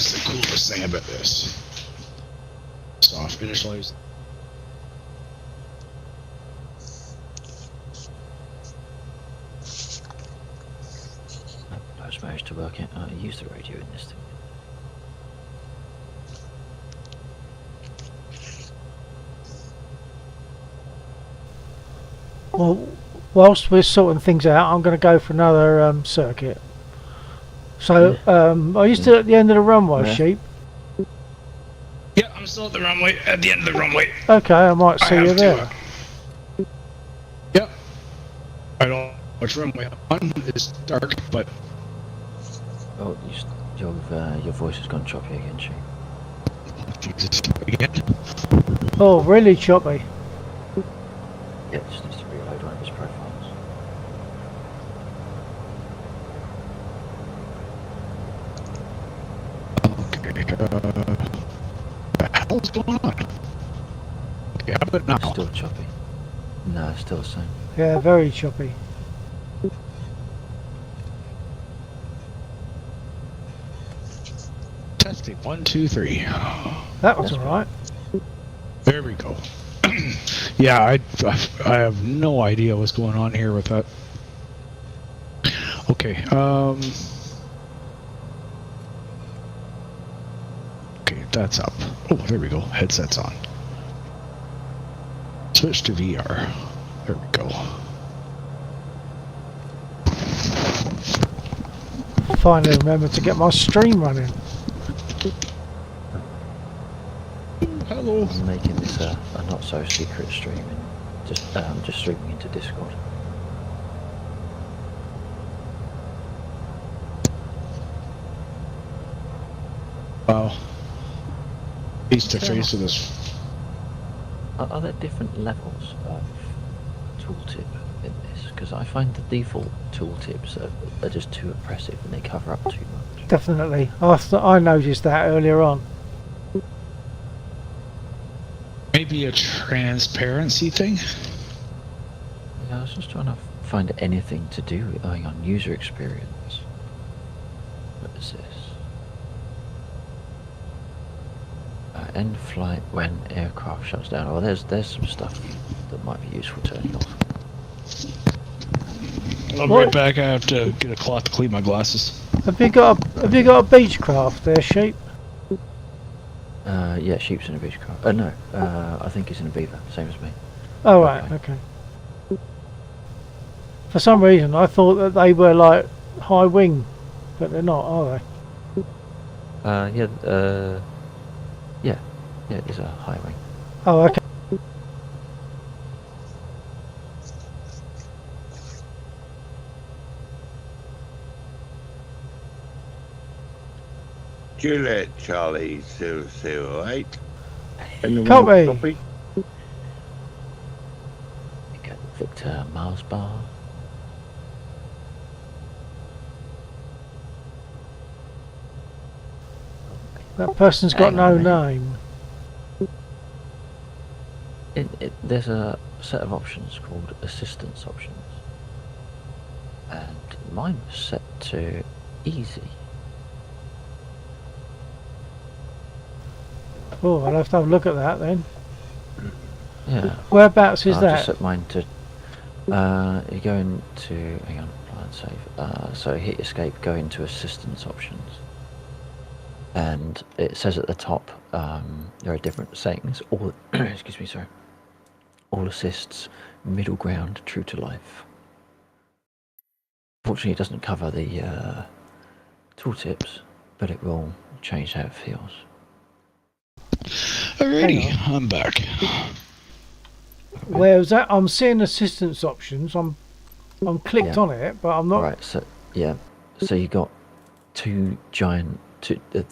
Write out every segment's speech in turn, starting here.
That's the coolest thing about this. Soft initialize. I just managed to work it. I use the radio in this thing. Well, whilst we're sorting things out, I'm going to go for another circuit. So, are you still at the end of the runway, Sheep? Yeah, I'm still at the runway, at the end of the runway. Okay, I might see you there. Yep. I don't know which runway I'm on. It's dark, but... Oh, your voice has gone choppy again, Sheep. Jesus, again? Oh, really choppy? Yeah, it just needs to reload one of his profiles. Okay, what the hell's going on? Okay, how about now? Still choppy. No, it's still the same. Yeah, very choppy. Testing, 1, 2, 3. That was alright. There we go. Yeah, I have no idea what's going on here with that. Okay, okay, that's up. Oh, there we go. Headset's on. Switch to VR. There we go. Finally remembered to get my stream running. Hello. I'm making this a not so secret stream, and just streaming into Discord. Wow. Face to face with this. Are there different levels of tooltip in this? Because I find the default tooltips are just too oppressive and they cover up too much. Definitely. I noticed that earlier on. Maybe a transparency thing? Yeah, I was just trying to find anything to do with on user experience. What is this? End flight when aircraft shuts down. Oh, there's some stuff that might be useful turning off. I'll be right back. I have to get a cloth to clean my glasses. Have you got a Beechcraft there, Sheep? Yeah, Sheep's in a Beechcraft. No, I think he's in a Beaver, same as me. Oh right, okay. For some reason I thought that they were like high wing, but they're not, are they? Yeah, it is a high wing. Oh, okay. Juliet Charlie 008. Copy. Victor Mars Bar. That person's got no name. There's a set of options called assistance options, and mine was set to easy. Oh, I'll have to have a look at that then. Yeah. Whereabouts is I've that? just set mine to. You go into. Hang on, plan save. So hit escape. Go into assistance options, and it says at the top there are different settings. All excuse me, sorry. All assists, middle ground, true to life. Fortunately, it doesn't cover the tooltips, but it will change how it feels. Alrighty, I'm back. Where's that? I'm seeing assistance options. I'm clicked on it, but I'm not. Right. So yeah. So you got the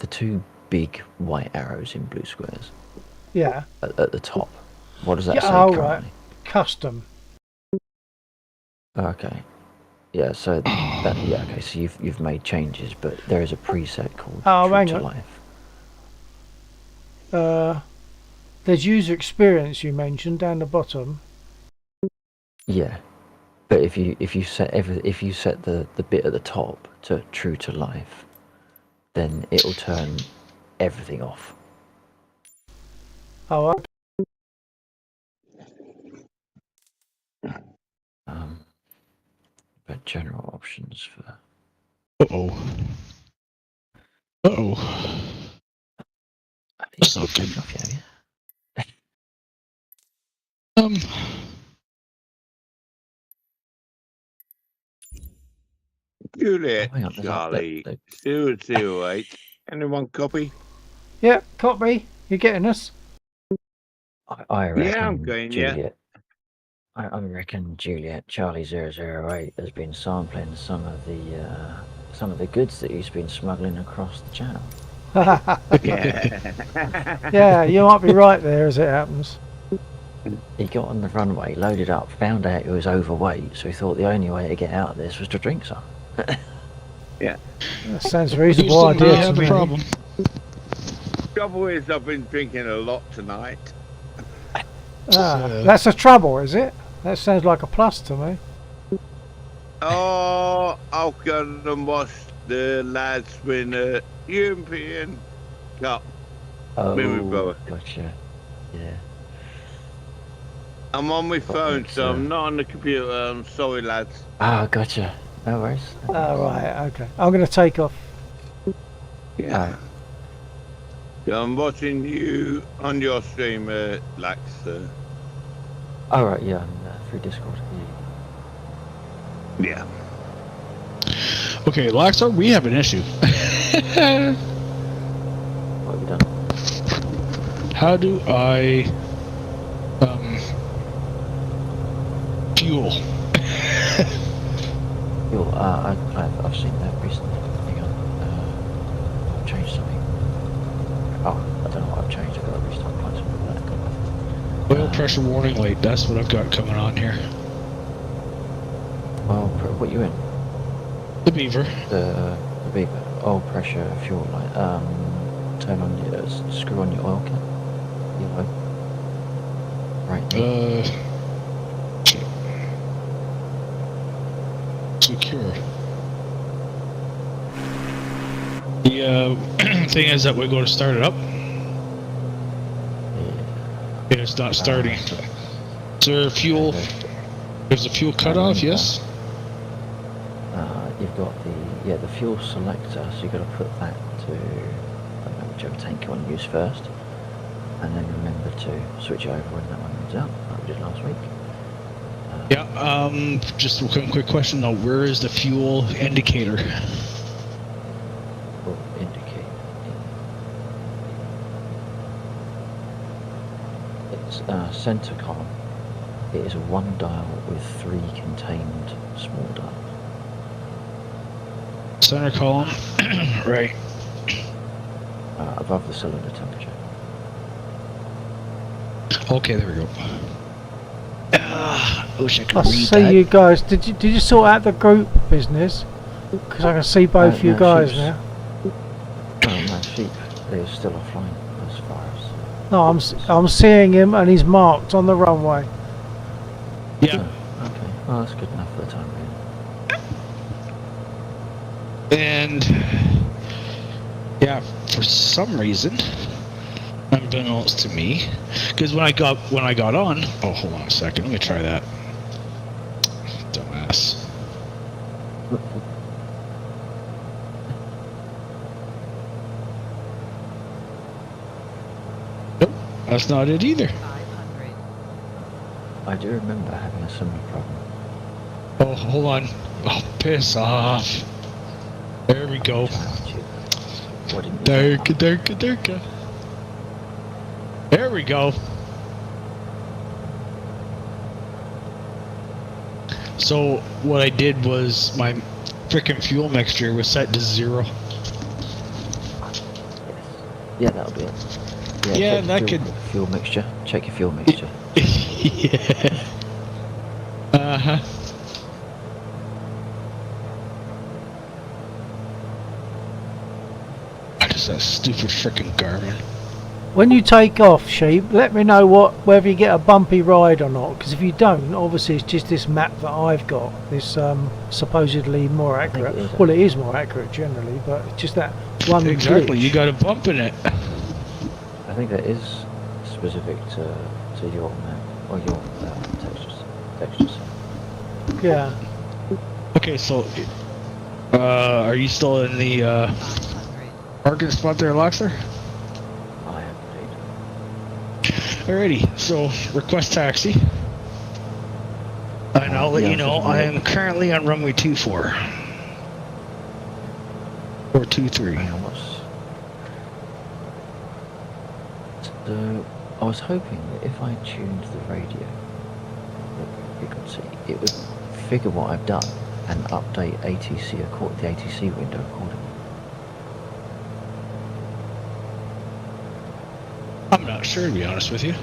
two big white arrows in blue squares. Yeah. At the top. What does that Yeah, say oh, currently? right. Custom. Okay. Yeah. So that. Yeah. Okay. So you've made changes, but there is a preset called True to Life. There's user experience you mentioned down the bottom. Yeah. But if you set the bit at the top to True to Life, then it'll turn everything off. Oh, okay. But general options for. Uh-oh. Uh-oh. That's not You've good. taken off yet, have you? Juliet, Oh, hang on, there's Charlie, the 008. Anyone copy? Yeah, copy. You're getting us. I reckon Yeah, I'm going, yeah. Juliet. I reckon Juliet Charlie 008 has been sampling some of the goods that he's been smuggling across the channel. Yeah. Yeah, you might be right there as it happens. He got on the runway, loaded up, found out he was overweight, so he thought the only way to get out of this was to drink some. That sounds a reasonable Houston, idea I to have a me. problem. Trouble is, I've been drinking a lot tonight. That's a trouble, is it? That sounds like a plus to me. Oh, I'll go and watch the lads win a European Cup. Oh, Me and my brother. gotcha. Yeah. I'm on my phone, it's, so I'm not on the computer. I'm sorry, lads. Ah, gotcha. No worries. Oh, right, okay. I'm going to take off. Yeah. So I'm watching you on your stream, Lax. Oh, right, yeah, through Discord. Yeah. Okay, Laxar, we have an issue. What have you done? How do I fuel? I've seen that recently. Hang on. I've changed something. Oh, I don't know what I've changed. I've got to restart playing something like that. Oil pressure warning light. That's what I've got coming on here. Well, what you in? The Beaver. The Beaver. Oil pressure, fuel light. Turn on your, screw on your oil cap. Yellow. Right. Secure. The thing is that we go to start it up. Yeah. And it's not starting. Is there fuel? There's a fuel cutoff, yes? You've got the fuel selector, so you've got to put that to, I don't know, whichever tank you want to use first. And then remember to switch over when that one runs out, like we did last week. Yeah, just a quick question though. Where is the fuel indicator? Will indicate. It's center column. It is a one dial with 3 contained small dials. Center column. Right. Above the cylinder temperature. Okay, there we go. I wish I could I read see that. you guys. Did you sort out the group business? Because I can see both you No, guys she's- now. Oh, no, sheep is still offline as far as. No, I'm seeing him and he's marked on the runway. Yeah. Okay, well, that's good enough for the time being. And yeah, for some reason, unbeknownst to me, because when I got on, oh, hold on a second, let me try that. Dumbass. Nope, that's not it either. 500. I do remember having a similar problem. Oh, hold on. Oh, piss off. There we go. What didn't you Durka. There we go. So what I did was my frickin' fuel mixture was set to 0. Yes. Yeah, that'll be it. Yeah, check that your could. fuel mixture. Check your fuel mixture. Yeah. Uh-huh. What is that stupid frickin' Garmin? When you take off, Sheep, let me know whether you get a bumpy ride or not. Because if you don't, obviously it's just this map that I've got. This supposedly more think accurate. it is, Well, it is more accurate generally, but it's just that one Exactly. glitch. You got a bump in it. I think that is specific to your map or your texture set. Yeah. Okay, so are you still in the parking spot there, Loxer? I am indeed. Alrighty, so request taxi. And I'll let Yeah, you know I am currently on runway 24. Or 23. Hang on, So I was hoping that if I tuned the radio frequency, it would figure what I've done and update the ATC window accordingly. I'm not sure, to be honest with you.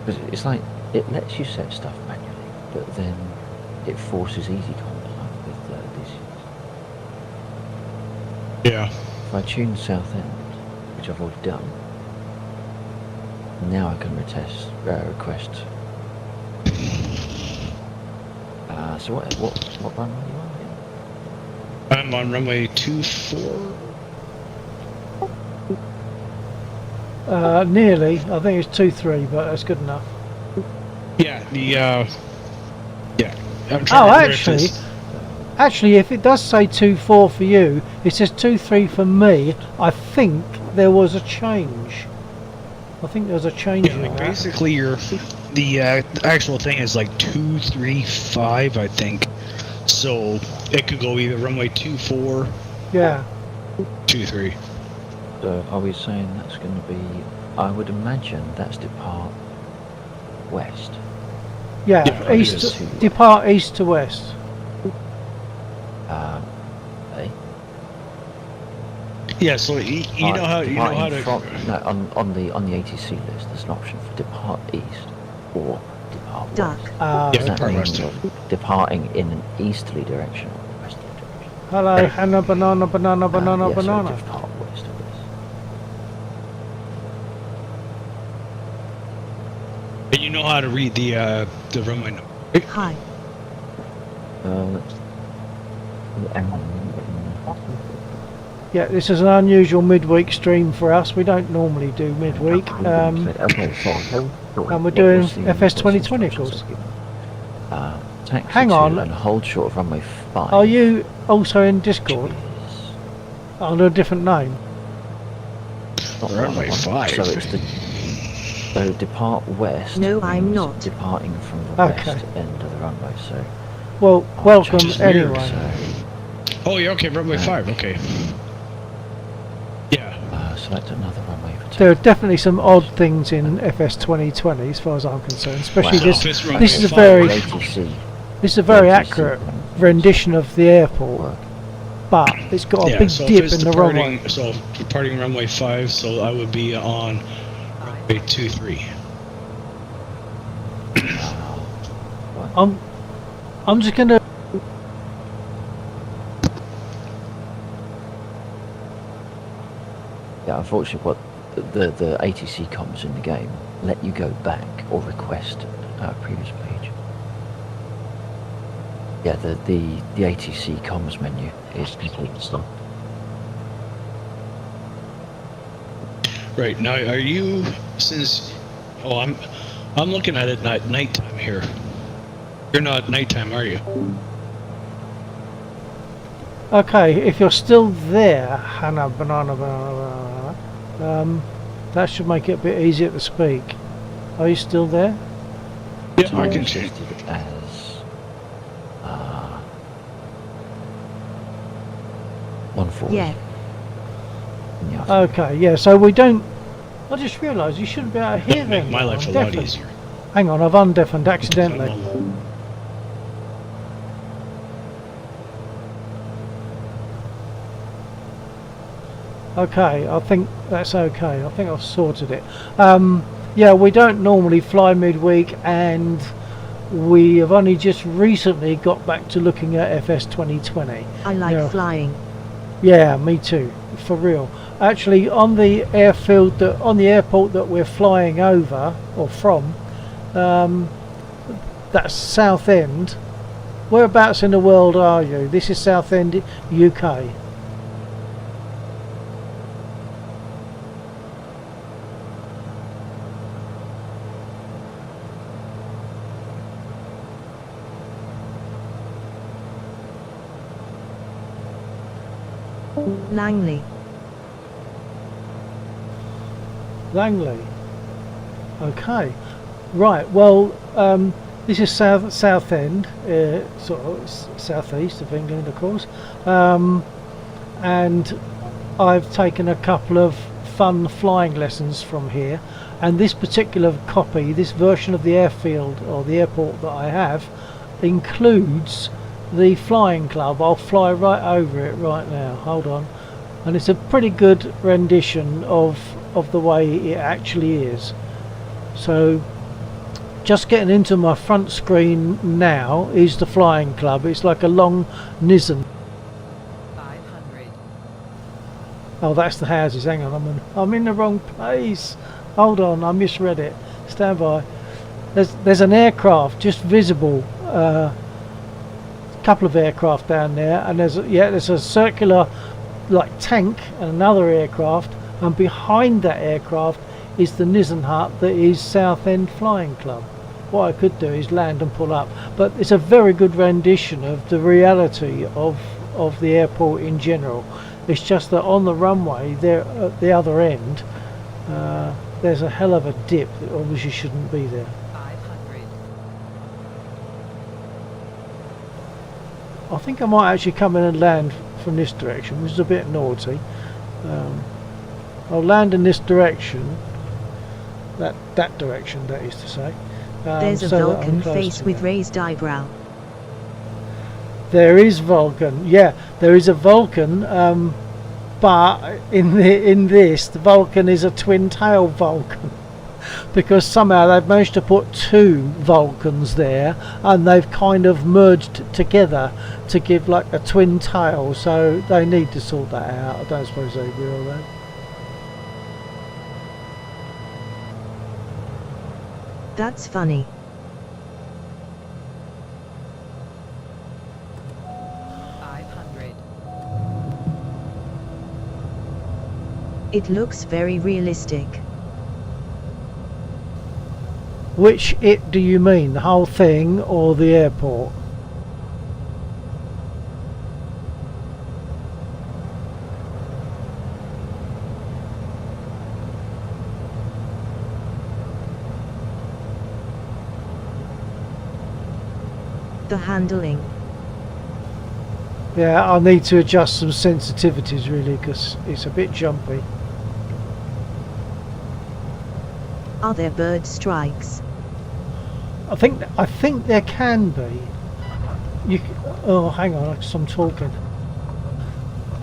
Because it's like, it lets you set stuff manually, but then it forces EasyCom with DCS. Yeah. If I tune Southend, which I've already done, now I can request. So what runway are you on again? I'm on runway 24. Nearly. I think it's 2-3, but that's good enough. Yeah, yeah. I'm trying Oh, to remember if actually, it's- actually, if it does say 2-4 for you, it says 2-3 for me. I think there was a change. I think there was a change yeah, in like that. basically the actual thing is like 235, I think. So it could go either runway 24, Yeah. 23. So are we saying that's going to be? I would imagine that's depart west. Yeah. Yeah, East. it is. Depart east to west. Eh? Yeah, so you know how Departing to. from, no, on the ATC list, there's an option for depart east or depart Duck. west. Yeah, Does that depart mean west. you're departing in an easterly direction or a westerly direction? Hello, Right. Hannah, banana, banana, banana, Yeah, banana. So depart west of this. And you know how to read the runway number. Hi. Yeah, this is an unusual midweek stream for us. We don't normally do midweek. Okay, so and we're doing FS 2020, of course. Taxi Hang to on. and hold short of runway 5. Are you also in Discord Is under a different name? not Runway one. 5. So it's so depart west. No, I'm means not. Departing from the Okay. west end of the runway. So Well, Oh, welcome which is weird, anyway. so Oh, yeah, okay, runway 5, okay. Yeah. select another runway for There are definitely some odd things in FS 2020 as far as I'm concerned, especially Wow. this. This runway This is a 5, very, right? ATC this is a very ATC accurate runway rendition of the airport, work. but it's got a Yeah, big so if dip it's in the departing, runway. So departing runway 5, so I would be on runway 23. I'm just gonna. Yeah, unfortunately, what the ATC comms in the game let you go back or request previous page. Yeah, the ATC comms menu is completely stopped. Right, now are you, since, oh, I'm looking at it at nighttime here. You're not nighttime, are you? Okay, if you're still there, Hannah, banana, banana, banana, that should make it a bit easier to speak. Are you still there? Yeah, So I it's can check. listed as 140. Yeah. in the afternoon. Okay, yeah. So we don't. I just realised you shouldn't be out here That'd make then. my now. life a I'm lot deafened. easier. Hang on, I've undeafened accidentally. Okay, I think that's okay. I think I've sorted it. Yeah, we don't normally fly midweek, and we have only just recently got back to looking at FS 2020. I like Yeah. flying. Yeah, me too, for real. actually on the airfield on the airport that we're flying over or from, that's Southend. Whereabouts in the world are you? This is Southend, UK. Langley. Langley. Okay. Right. Well, this is Southend, sort of southeast of England, of course. And I've taken a couple of fun flying lessons from here. And this particular copy, this version of the airfield or the airport that I have, includes the flying club. I'll fly right over it right now. Hold on. And it's a pretty good rendition of the way it actually is. So just getting into my front screen now is the flying club. It's like a long Nissan. 500. Oh, that's the houses. Hang on, I'm in the wrong place. Hold on, I misread it. Stand by. There's an aircraft just visible. Couple of aircraft down there, and there's a circular like tank and another aircraft, and behind that aircraft is the Nissan hut that is Southend Flying Club. What I could do is land and pull up, but it's a very good rendition of the reality of the airport in general. It's just that on the runway there at the other end, there's a hell of a dip that obviously shouldn't be there. 500. I think I might actually come in and land from this direction, which is a bit naughty. I'll land in this direction, that direction, that is to say. There's a so that I'm Vulcan close face to with that. raised eyebrow. There is Vulcan, yeah, there is a Vulcan, but in this, the Vulcan is a twin-tail Vulcan. Because somehow they've managed to put two Vulcans there, and they've kind of merged together to give like a twin tail, so they need to sort that out. I don't suppose they will though. That's funny. 500. It looks very realistic. Which it do you mean? The whole thing or the airport? The handling. Yeah, I need to adjust some sensitivities really, because it's a bit jumpy. Are there bird strikes? I think there can be. Oh, hang on, 'cause I'm talking.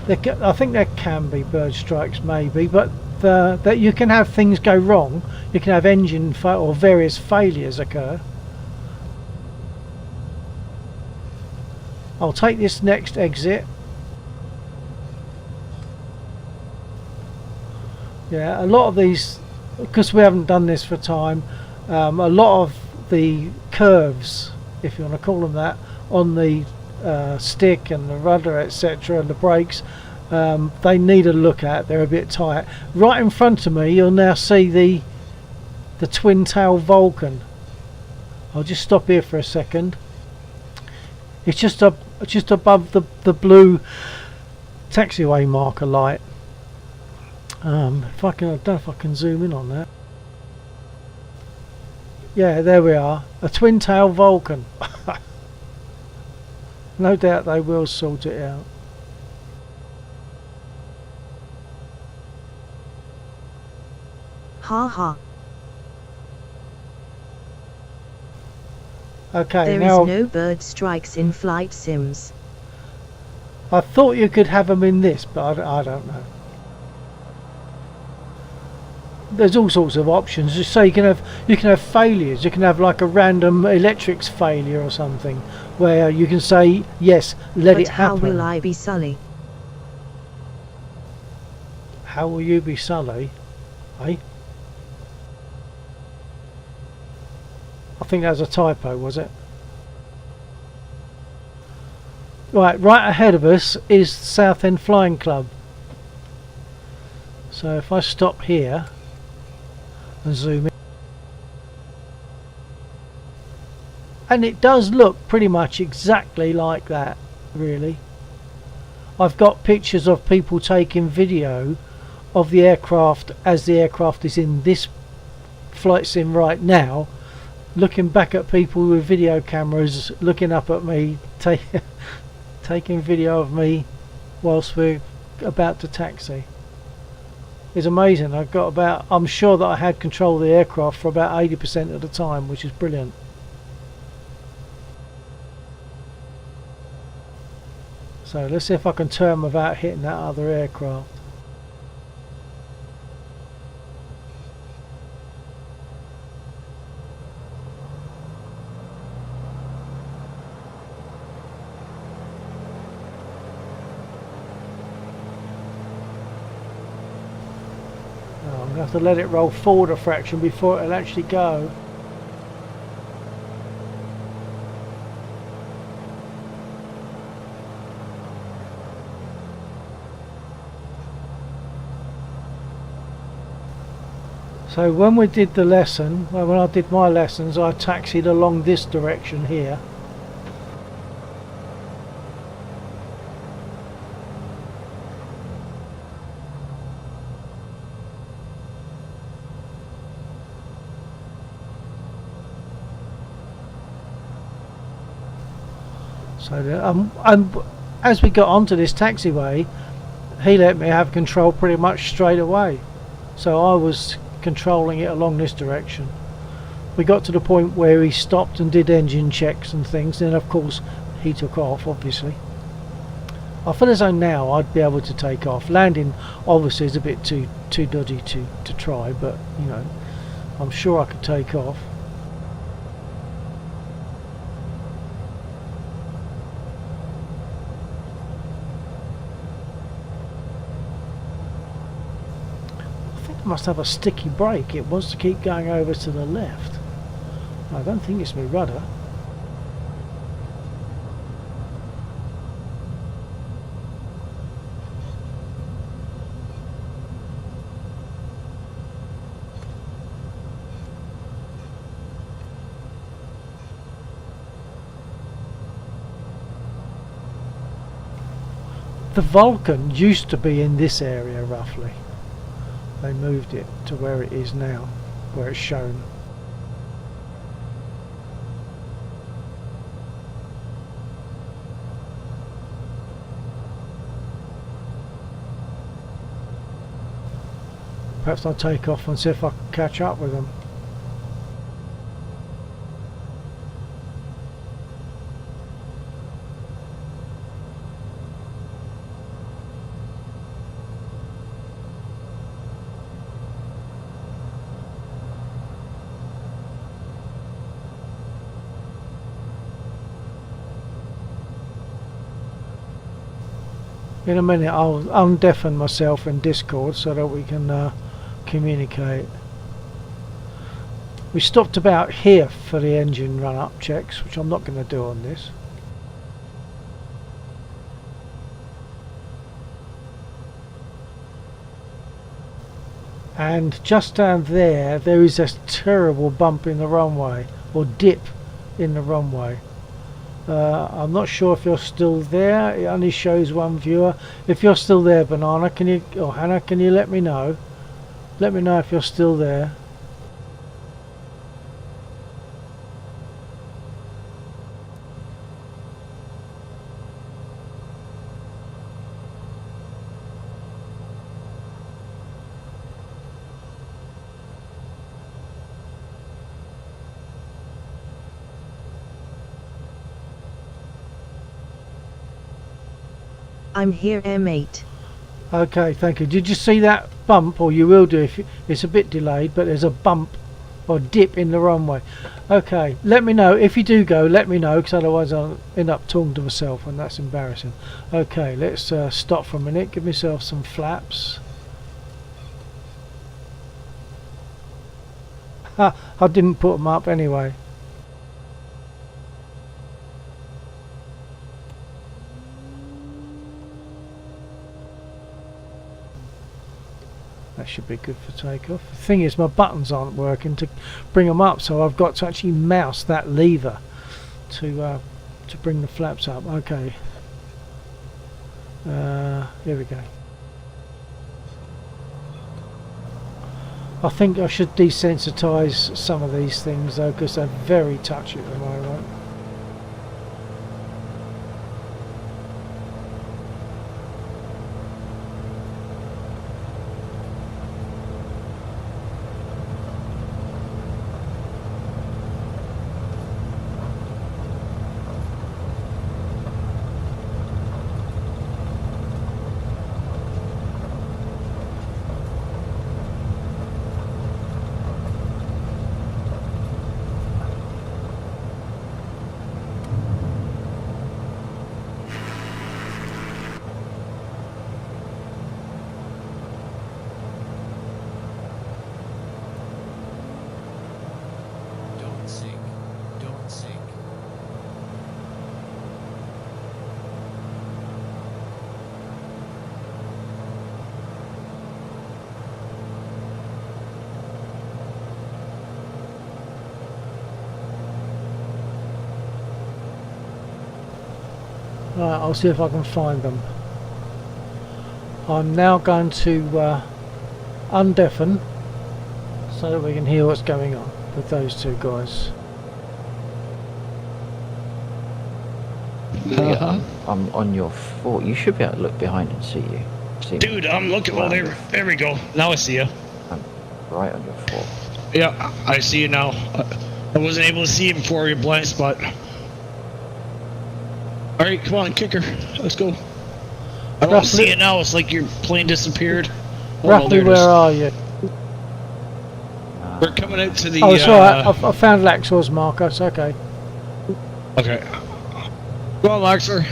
I think there can be bird strikes, maybe, but that you can have things go wrong. You can have engine or various failures occur. I'll take this next exit. Yeah, a lot of these, because we haven't done this for time, a lot of the curves, if you want to call them that, on the stick and the rudder, etc., and the brakes, they need a look at. They're a bit tight. Right in front of me, you'll now see the twin-tail Vulcan. I'll just stop here for a second. It's just above the blue taxiway marker light. If I can, I don't know if I can zoom in on that. Yeah, there we are. A twin-tail Vulcan. No doubt they will sort it out. Ha ha. Okay, There now is no bird strikes in flight sims. I thought you could have them in this, but I don't know. There's all sorts of options. Just say you can have failures. You can have like a random electrics failure or something, where you can say yes, let But it how happen. will I be Sully? How will you be Sully? Eh? I think that was a typo, was it? Right ahead of us is Southend Flying Club. So if I stop here and zoom in, and it does look pretty much exactly like that, really. I've got pictures of people taking video of the aircraft as the aircraft is in this flight sim right now, looking back at people with video cameras looking up at me, taking video of me whilst we're about to taxi. It's amazing. I'm sure that I had control of the aircraft for about 80% of the time, which is brilliant. So let's see if I can turn without hitting that other aircraft. I'm going to have to let it roll forward a fraction before it'll actually go. So when we did the lesson, when I did my lessons, I taxied along this direction here. So as we got onto this taxiway, he let me have control pretty much straight away. So I was controlling it along this direction. We got to the point where he stopped and did engine checks and things, then of course he took off, obviously. I feel as though now I'd be able to take off. Landing obviously is a bit too dodgy to try, but you know, I'm sure I could take off. Must have a sticky brake. It wants to keep going over to the left. I don't think it's my rudder. The Vulcan used to be in this area roughly. They moved it to where it is now, where it's shown. Perhaps I'll take off and see if I can catch up with them. In a minute I'll undeafen myself in Discord so that we can communicate. We stopped about here for the engine run-up checks, which I'm not going to do on this. And just down there is a terrible bump in the runway, or dip in the runway. I'm not sure if you're still there. It only shows one viewer. If you're still there, Banana, can you, or Hannah, can you let me know? Let me know if you're still there. I'm here, M8. Okay, thank you. Did you see that bump? Or you will do if it's a bit delayed, but there's a bump or dip in the runway. Okay, let me know if you do go. Let me know, because otherwise I'll end up talking to myself, and that's embarrassing. Okay, let's stop for a minute. Give myself some flaps. I didn't put them up anyway. That should be good for takeoff. The thing is, my buttons aren't working to bring them up, so I've got to actually mouse that lever to bring the flaps up. Okay. Here we go. I think I should desensitize some of these things though, because they're very touchy at the moment. Don't sink. Don't sink. Right, I'll see if I can find them. I'm now going to undeafen so that we can hear what's going on with those two guys. Yeah, I'm on your fort. You should be able to look behind and see you. See me. Dude, I'm looking. Oh, there we go. Now I see you. I'm right on your fort. Yeah, I see you now. I wasn't able to see you before your blind spot. All right, come on, kicker. Let's go. I don't see it now. It's like your plane disappeared. Oh, Roughly no, where are you? We're coming out to the. Oh, it's alright. I found Laxor's marker. It's okay. Okay. Go on, Laxor.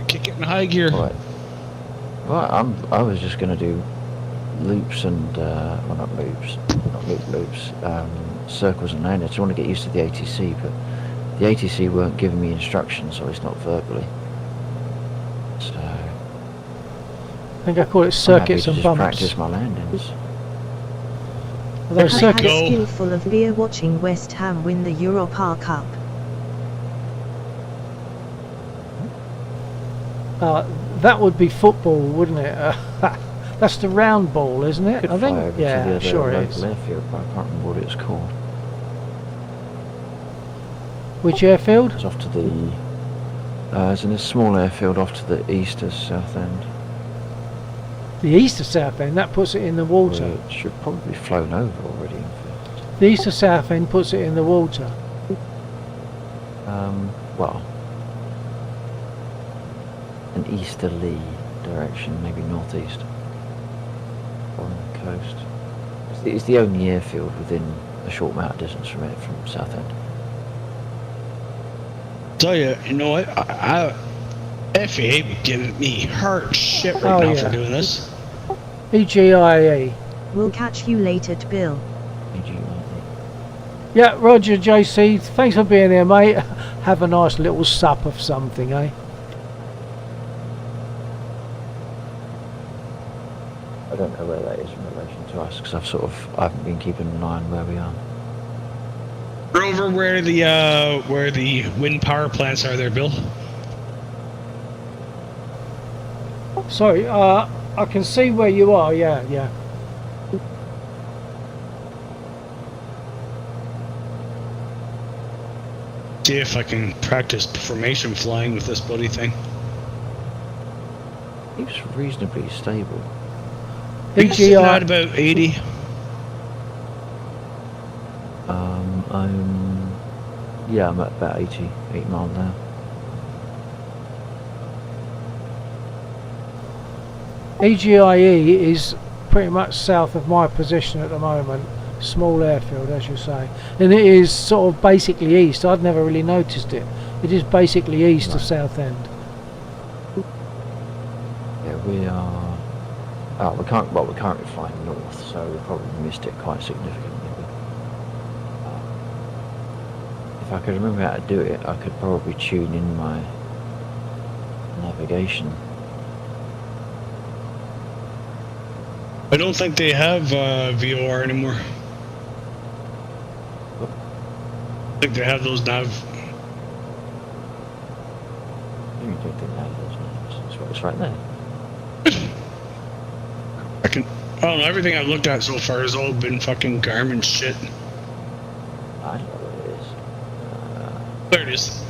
Kick it in high gear. Right. Well, I was just going to do loops and well, not loops, circles and landings. I want to get used to the ATC, but the ATC weren't giving me instructions, so it's not verbally. So I think I call it circuits and just bumps. practice my landings. Those I had circuits. a skinful of beer watching West Ham win the Europa Cup. That would be football, wouldn't it? That's the round ball, isn't it? Could I fly think. over to the Yeah, other sure it local is. airfield, but I can't remember what it's called. Which airfield? It's off to the. It's in a small airfield off to the east of Southend. The east of Southend. That puts it in the water. It should probably be flown over already. In fact. The east of Southend puts it in the water. Well, an easterly direction, maybe northeast, on the coast. It's the only airfield within a short amount of distance from it, from Southend. Tell you, you know what? FAA would give me hard shit right Oh, now yeah. for doing this. EGIE. We'll catch you later, Bill. Yeah, Roger, JC. Thanks for being here, mate. Have a nice little sup of something, eh? I don't know where that is in relation to us, because I haven't been keeping an eye on where we are. We're over where the wind power plants are there, Bill. Sorry, I can see where you are. Yeah. See if I can practice formation flying with this bloody thing. It's reasonably stable. It's sitting at about 80. I'm at about 8 miles now. EGIE is pretty much south of my position at the moment. Small airfield, as you say, and it is sort of basically east. I'd never really noticed it. It is basically east of Southend. Yeah, we are. We're currently flying north, so we probably missed it quite significantly. if I could remember how to do it, I could probably tune in my navigation. I don't think they have VOR anymore. I think they have those nav. You don't think that is, it's right there. I don't know, everything I've looked at so far has all been fucking Garmin shit. I don't know what it is. There it is.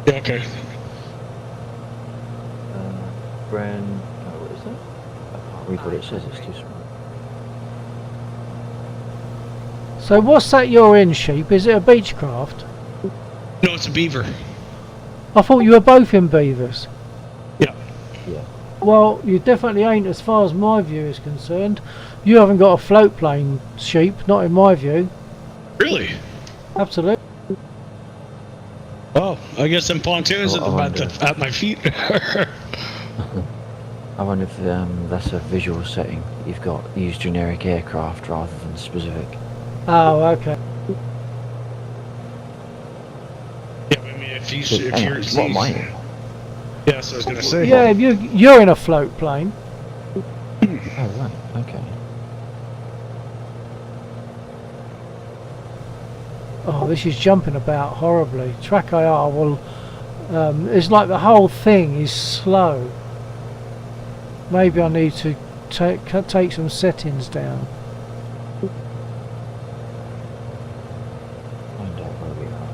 Yeah, okay. Brand. Oh, what is that? I can't read what it says, it's too small. So what's that you're in, Sheep? Is it a Beechcraft? No, it's a beaver. I thought you were both in Beavers. Yeah. Yeah. Well, you definitely ain't as far as my view is concerned. You haven't got a float plane, Sheep, not in my view. Really? Absolutely. Oh, I guess them pontoons Oh, at my feet. I wonder if that's a visual setting. You've got use generic aircraft rather than specific. Oh, okay. Yeah, I mean, if Hang on, you're... what am I in? Yeah, so I was gonna say. Yeah, you're in a float plane. Oh, right, okay. Oh, this is jumping about horribly. Track IR will... it's like the whole thing is slow. Maybe I need to take some settings down. Find out where we are.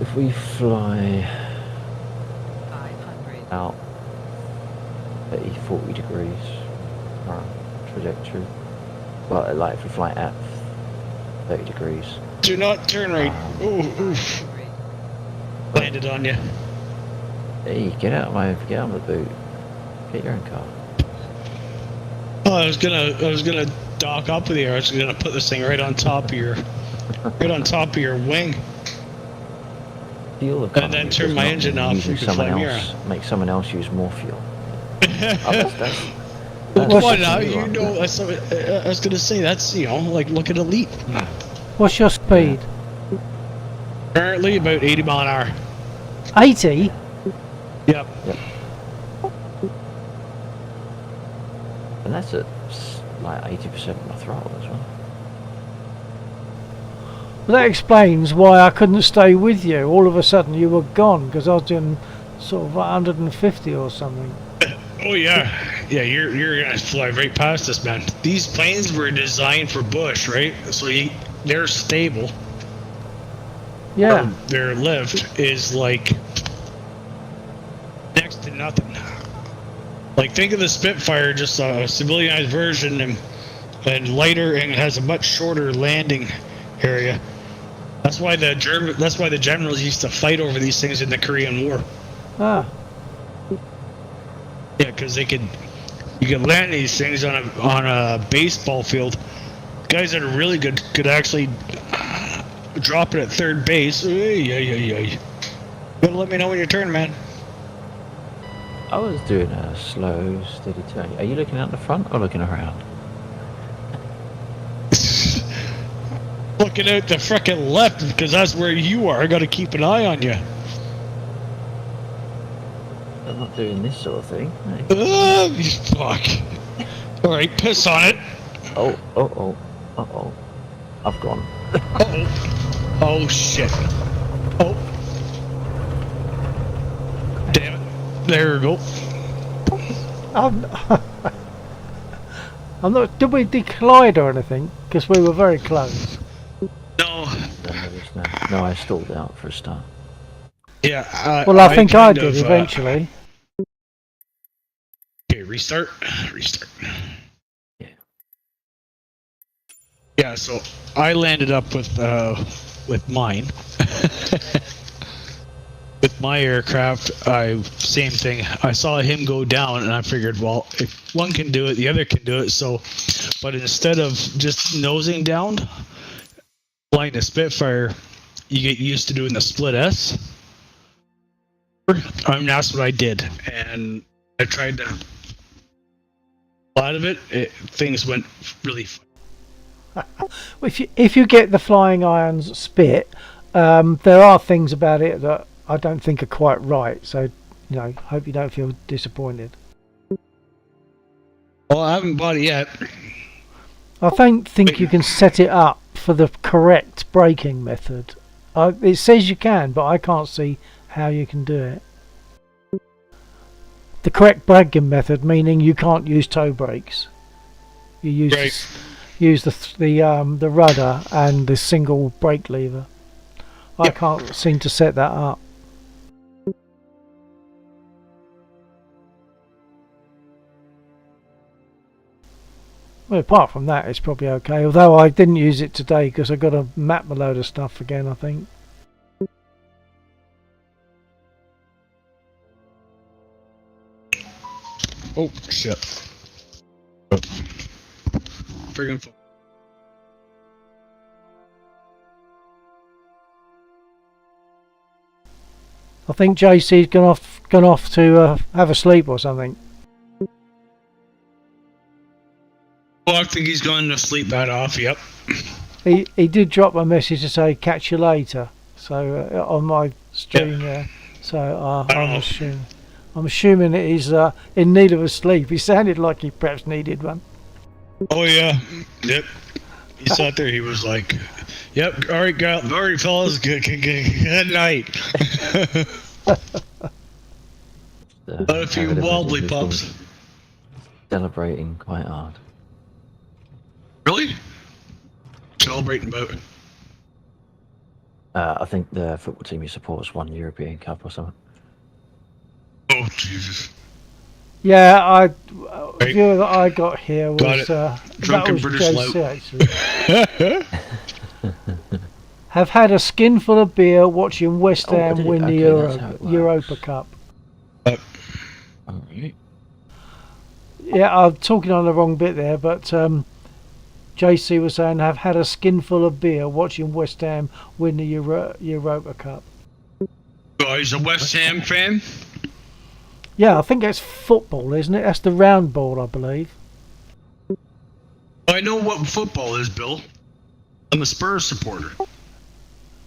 If we fly 500. out 40 degrees trajectory, well, like if we fly at 30 degrees, Do not turn right. Ooh, oof. Landed on you. hey, get out of the boot, get your own car. Oh, I was gonna dock up with you. I was gonna put this thing right on top of your wing. Fuel And then economy turn does my not engine mean off, using we can someone fly else, make someone else use more fuel. Come What's- on now, you know. I was gonna say that's like look at Elite. What's your speed? Currently about 80 mile an hour. 80? Yep. And that's at like 80% of my throttle as well. Well, that explains why I couldn't stay with you. All of a sudden you were gone because I was doing sort of 150 or something. Oh yeah, yeah. You're gonna fly right past us, man. These planes were designed for bush, right? So they're stable. Yeah. Their lift is like next to nothing. Like think of the Spitfire, just a civilianized version and lighter, and it has a much shorter landing area. That's why the generals used to fight over these things in the Korean War. Ah. Yeah, because you could land these things on a baseball field. Guys that are really good could actually drop it at third base. You gotta let me know when your turn, man. I was doing a slow, steady turn. Are you looking out the front or looking around? Looking out the frickin' left because that's where you are. I gotta keep an eye on you. I'm not doing this sort of thing. Hey. Fuck. Alright, piss on it. Oh. I've gone. Uh-oh. Oh, shit. Oh. Damn it. There we go. I'm not... Did we decline or anything? Because we were very close. No. No, I stalled out for a start. Yeah. Well, I think I kind did of, eventually. Okay, restart. Yeah. Yeah, so I landed up with mine. With my aircraft, same thing. I saw him go down, and I figured, well, if one can do it, the other can do it. So, but instead of just nosing down, flying a Spitfire, you get used to doing the split S. I mean, that's what I did, and I tried to a lot of things went really. If you get the flying irons spit, there are things about it that I don't think are quite right. So, hope you don't feel disappointed. Well, I haven't bought it yet. I don't think you can set it up for the correct braking method. It says you can, but I can't see how you can do it. The correct braking method, meaning you can't use toe brakes. You use the rudder and the single brake lever. I can't seem to set that up. Well, apart from that, it's probably okay. Although I didn't use it today because I got to map a load of stuff again, I think. Oh, shit. Friggin' phone. I think JC's gone off to have a sleep or something. Well, I think he's going to sleep that off. Yep. He did drop a message to say catch you later. So on my stream there. So I'm assuming that he's in need of a sleep. He sounded like he perhaps needed one. Oh yeah. Yep. He sat there. He was like, "Yep. All right, fellas. Good night." A few wobbly pups. Celebrating quite hard. Really? Celebrating about? I think the football team he supports won European Cup or something. Oh Jesus! Yeah, the view that I got here was Drunken that was British JC, actually. Have had a skin full of beer watching West Ham win the Europa Cup. Alright. Yeah, I'm talking on the wrong bit there, but JC was saying have had a skin full of beer watching West Ham win the Europa Cup. Oh, he's a West Ham fan? Yeah, I think that's football, isn't it? That's the round ball, I believe. I know what football is, Bill. I'm a Spurs supporter.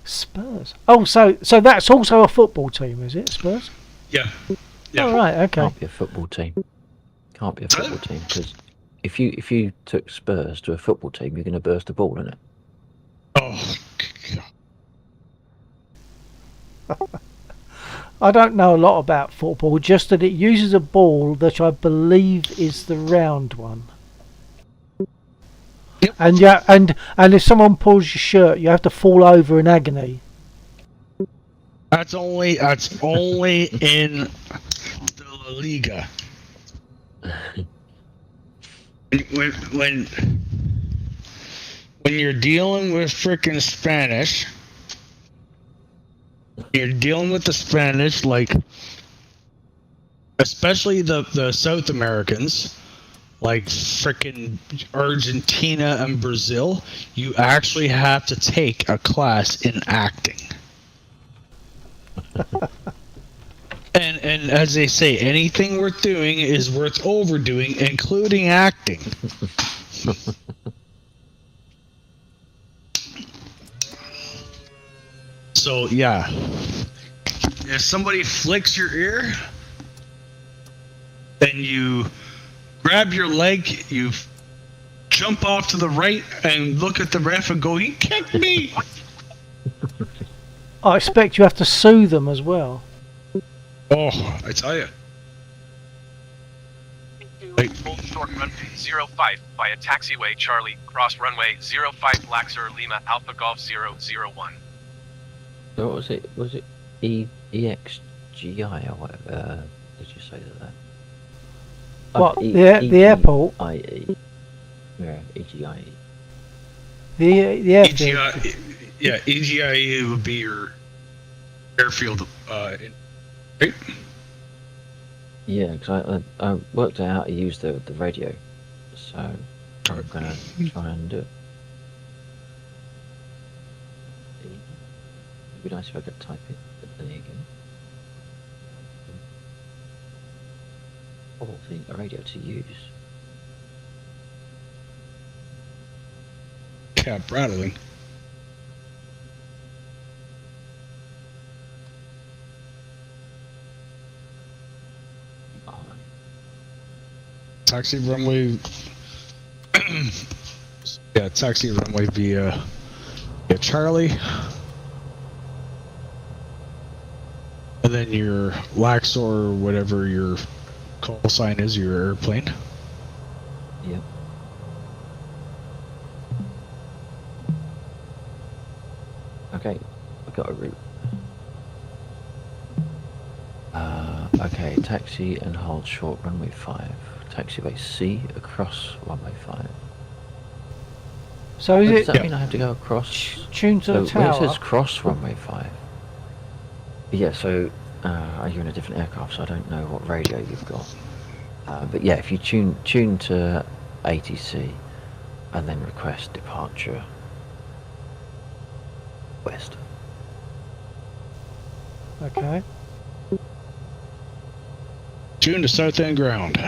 Spurs? Oh, so that's also a football team, is it, Spurs? Yeah. Yeah. Oh, right, okay. Can't be a football team. Can't be a football team because if you took Spurs to a football team, you're going to burst the ball, isn't it? Oh. God. I don't know a lot about football, just that it uses a ball that I believe is the round one. Yep. And if someone pulls your shirt, you have to fall over in agony. That's only in the La Liga. When you're dealing with frickin' Spanish, you're dealing with the Spanish, like especially the South Americans, like frickin' Argentina and Brazil, you actually have to take a class in acting. And as they say, anything worth doing is worth overdoing, including acting. So yeah, if somebody flicks your ear, then you grab your leg, you jump off to the right and look at the ref and go, "He kicked me." I expect you have to sue them as well. Oh, I tell you. Hold short runway 05 via taxiway Charlie, cross runway 05 Laxer Lima Alpha Golf 001. So what was it? Was it EXGI or whatever? Did you say that? What, the airport? EGIE. Yeah, EGIE. The airfield. EGI, yeah, EGIE would be your airfield, right? Yeah, because I worked out how to use the radio, so I'm gonna try and do it. It'd be nice if I could type it, but there you go. Oh, a radio to use. kept rattling. Taxi runway. Yeah, taxi runway via Charlie. And then your Lax or whatever your call sign is, your airplane. Yep. Okay, I got a route. Okay, taxi and hold short runway 5. Taxiway C across runway 5. So is Does it that mean I have to go across? tuned to the So where it tower? says cross runway 5. Yeah, so are you in a different aircraft? So I don't know what radio you've got. But yeah, if you tune to ATC and then request departure west. Okay. Tune to south end ground.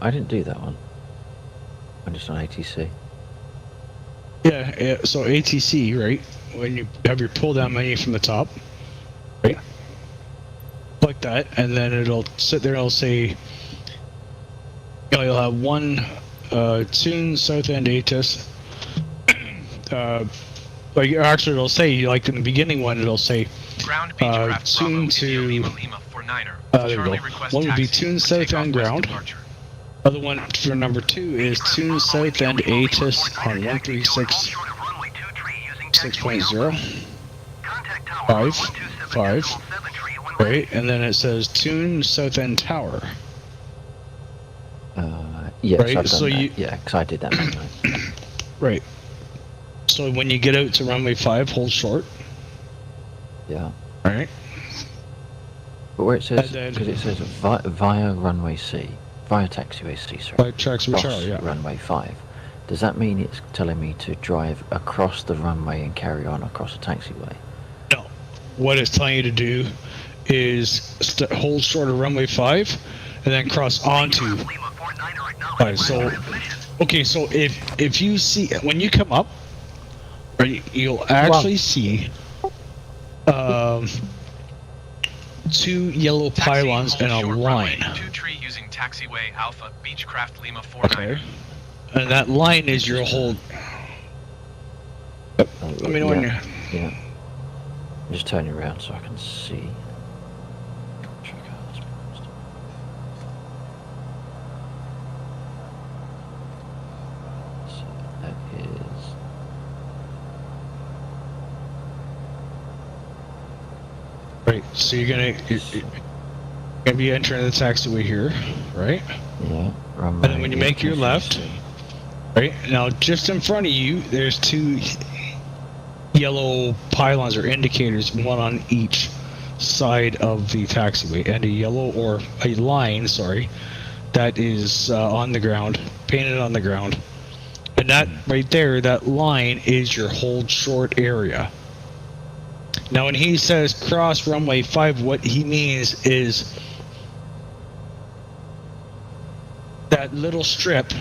I didn't do that one. I'm just on ATC. Yeah, so ATC, right? When you have your pull down menu from the top, right? Like that, and then it'll sit there and it'll say, you know, you'll have one tune south end ATIS. Like actually, it'll say, like in the beginning one, it'll say Ground Beechcraft tune Bravo, to. India Lima Lima 49er. There we Charlie go. request One would be taxi. tune south Takeoff end west ground. departure. Other one for number 2 is tune south end ATIS on 136 6.0 5 right, and then it says tune south end tower. Yes, Right, I've done so that. you- Yeah, because I did that manually. Right. So when you get out to runway 5, hold short. Yeah. Right. But where it says, And then- because it says via runway C, via taxiway C, sorry. Like tracks with Cross Charlie, yeah. runway 5. Does that mean it's telling me to drive across the runway and carry on across the taxiway? No. What it's telling you to do is hold short of runway 5 and then cross onto 5. So, okay, so if you see, when you come up, right, you'll actually see 2 yellow Taxi, pylons hold and a short line. runway 23 using taxiway Alpha Beechcraft Lima 49er. Okay. And that line is your whole. I mean, when you. Yeah. I'm just turning around so I can see. So that is. Right, so you're gonna be entering the taxiway here, right? Yeah. And then when you make your left, right now, just in front of you, there's 2 yellow pylons or indicators, one on each side of the taxiway, and a yellow or a line, sorry, that is on the ground, painted on the ground, and that right there, that line is your hold short area. Now, when he says cross runway 5, what he means is that little strip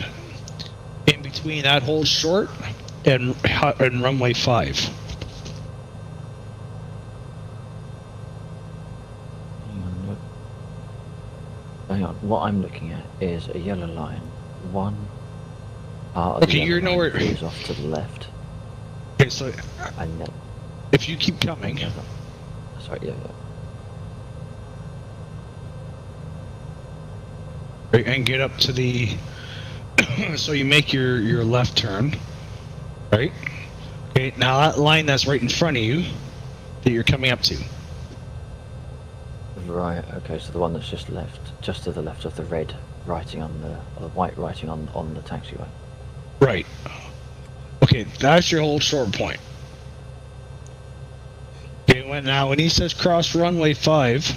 in between that hold short and runway 5. Hang on, what I'm looking at is a yellow line. One part of Okay, the you're yellow line nowhere. is off to the left, Okay, so and then if you keep coming, sorry, yeah. right, and get up to the, so you make your left turn, right? Okay, now that line that's right in front of you, that you're coming up to. Right. Okay. So the one that's just to the left of the red writing on the white writing on the taxiway. Right. Okay, that's your whole short point. Okay, when he says cross runway 5,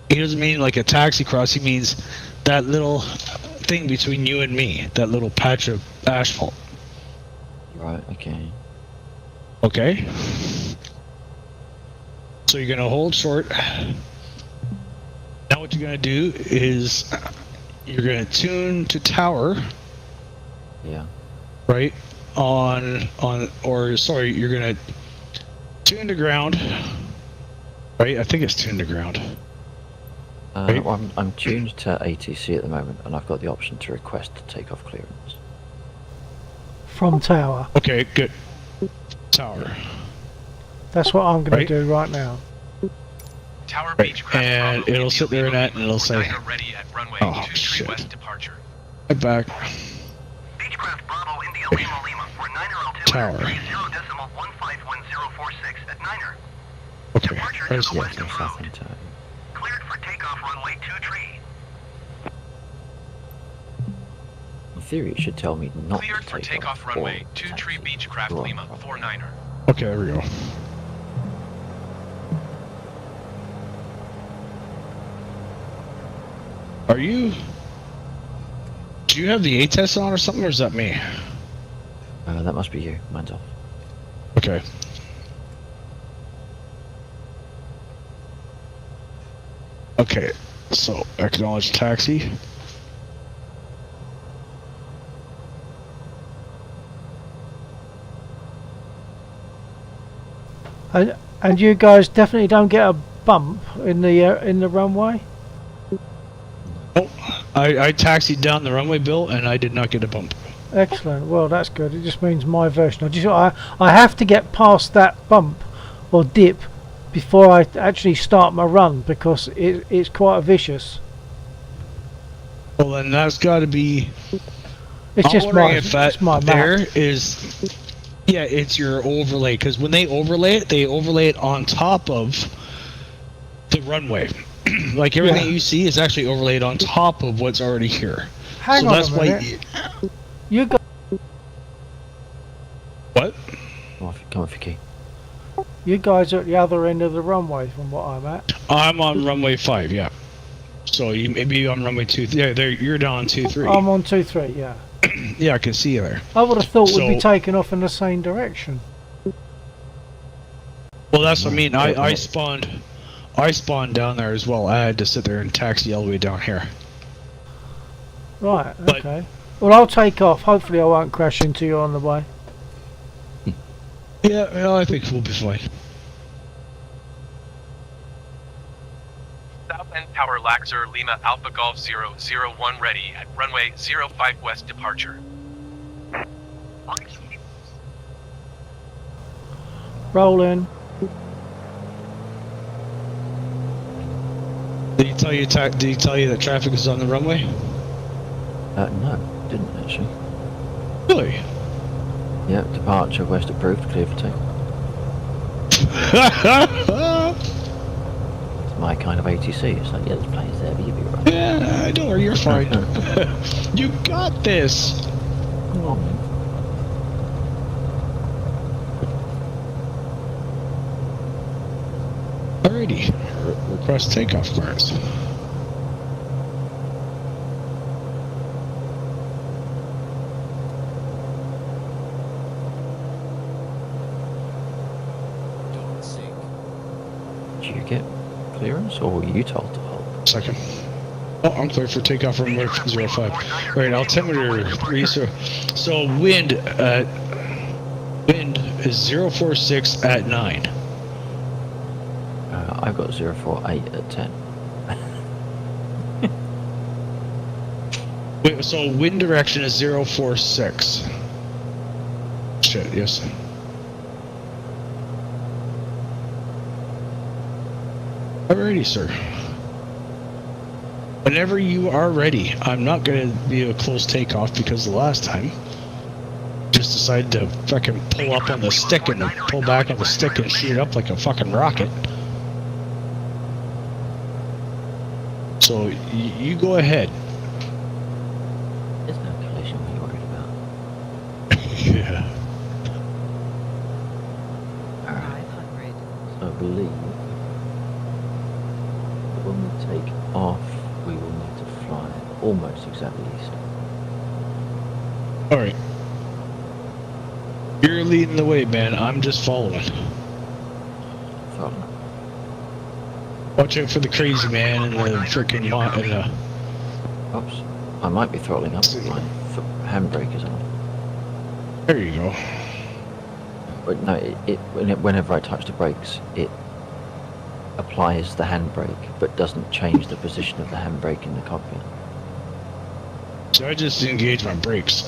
he doesn't mean like a taxi cross. He means that little thing between you and me, that little patch of asphalt. Right. Okay. Okay. So you're gonna hold short. Now what you're gonna do is you're gonna tune to tower Yeah. right? Or sorry, you're gonna tune to ground, right? I think it's tuned to ground. Right. Well, I'm tuned to ATC at the moment, and I've got the option to request takeoff clearance. From tower. Okay, good. Tower. That's what I'm going Right. to do right now. Tower Right, Beechcraft and Bravo, it'll India sit there Lima, in that, and it'll say, Niner ready at runway oh, 23 shit. west departure. Right back. Beechcraft Bravo, India Lima Lima for Niner altimeter Tower. 30.15146 at Niner. Okay. Departure Where's to the Yeah, west there's of nothing route. to. Cleared for takeoff runway 23. In theory, it should tell me not Cleared to for take takeoff off runway or 23 taxi. Beechcraft You're on Lima runway. 49er. Okay, there we go. Are you? Do you have the A test on or something, or is that me? That must be you. Mine's off. Okay. Okay, so acknowledge taxi. And you guys definitely don't get a bump in the runway. Oh, I taxied down the runway, Bill, and I did not get a bump. Excellent. Well, that's good. It just means my version. I have to get past that bump or dip before I actually start my run because it's quite vicious. Well, then that's got to be. It's I'm just wondering my, if that it's my there map. is. Yeah, it's your overlay, because when they overlay it on top of the runway. Like everything Yeah. you see is actually overlaid on top of what's already here. Hang so on that's a why. minute. You got What? Come off your key. you guys are at the other end of the runway from what I'm at. I'm on runway 5, yeah. So you may be on runway 2. Yeah, there you're down on 2-3. I'm on 2-3. Yeah. Yeah, I can see you there. I would have thought we'd be So- taking off in the same direction. Well, that's what I mean. I Okay. spawned down there as well. I had to sit there and taxi all the way down here. Right. But- Okay. Well, I'll take off. Hopefully, I won't crash into you on the way. Yeah, well, I think we'll be fine. South End Tower Laxer Lima Alpha Golf 001 ready at runway 05 west departure. Roll in. Did he tell you? Did he tell you that traffic is on the runway? No, didn't actually. Really? Yeah, departure west approved, clear for takeoff. It's my kind of ATC. It's like, yeah, there's planes there, but you'll be right. Yeah, don't worry, you're fine. You got this. Come on, man. Alrighty. Request takeoff clearance. Don't sink. Did you get clearance, or were you told to hold? Second. Oh, I'm clear for takeoff from runway 05. Right, altimeter 3. So wind is 046 at 9. I've got 048 at 10. Wait, so wind direction is 046. Shit, yes. Alrighty, sir. Whenever you are ready, I'm not going to be a close takeoff because the last time just decided to fucking pull up on the stick and pull back on the stick and shoot it up like a fucking rocket. So you go ahead. There's no collision we're worried about. Yeah. Alright, 500. so I believe that when we take off, we will need to fly almost exactly east. Alright. You're leading the way, man. I'm just following. Throttling up. Watch out for the crazy man and the freaking Oops. I might be throttling up with my handbrake is on. There you go. But no, whenever I touch the brakes, it applies the handbrake, but doesn't change the position of the handbrake in the cockpit. So I just engaged my brakes.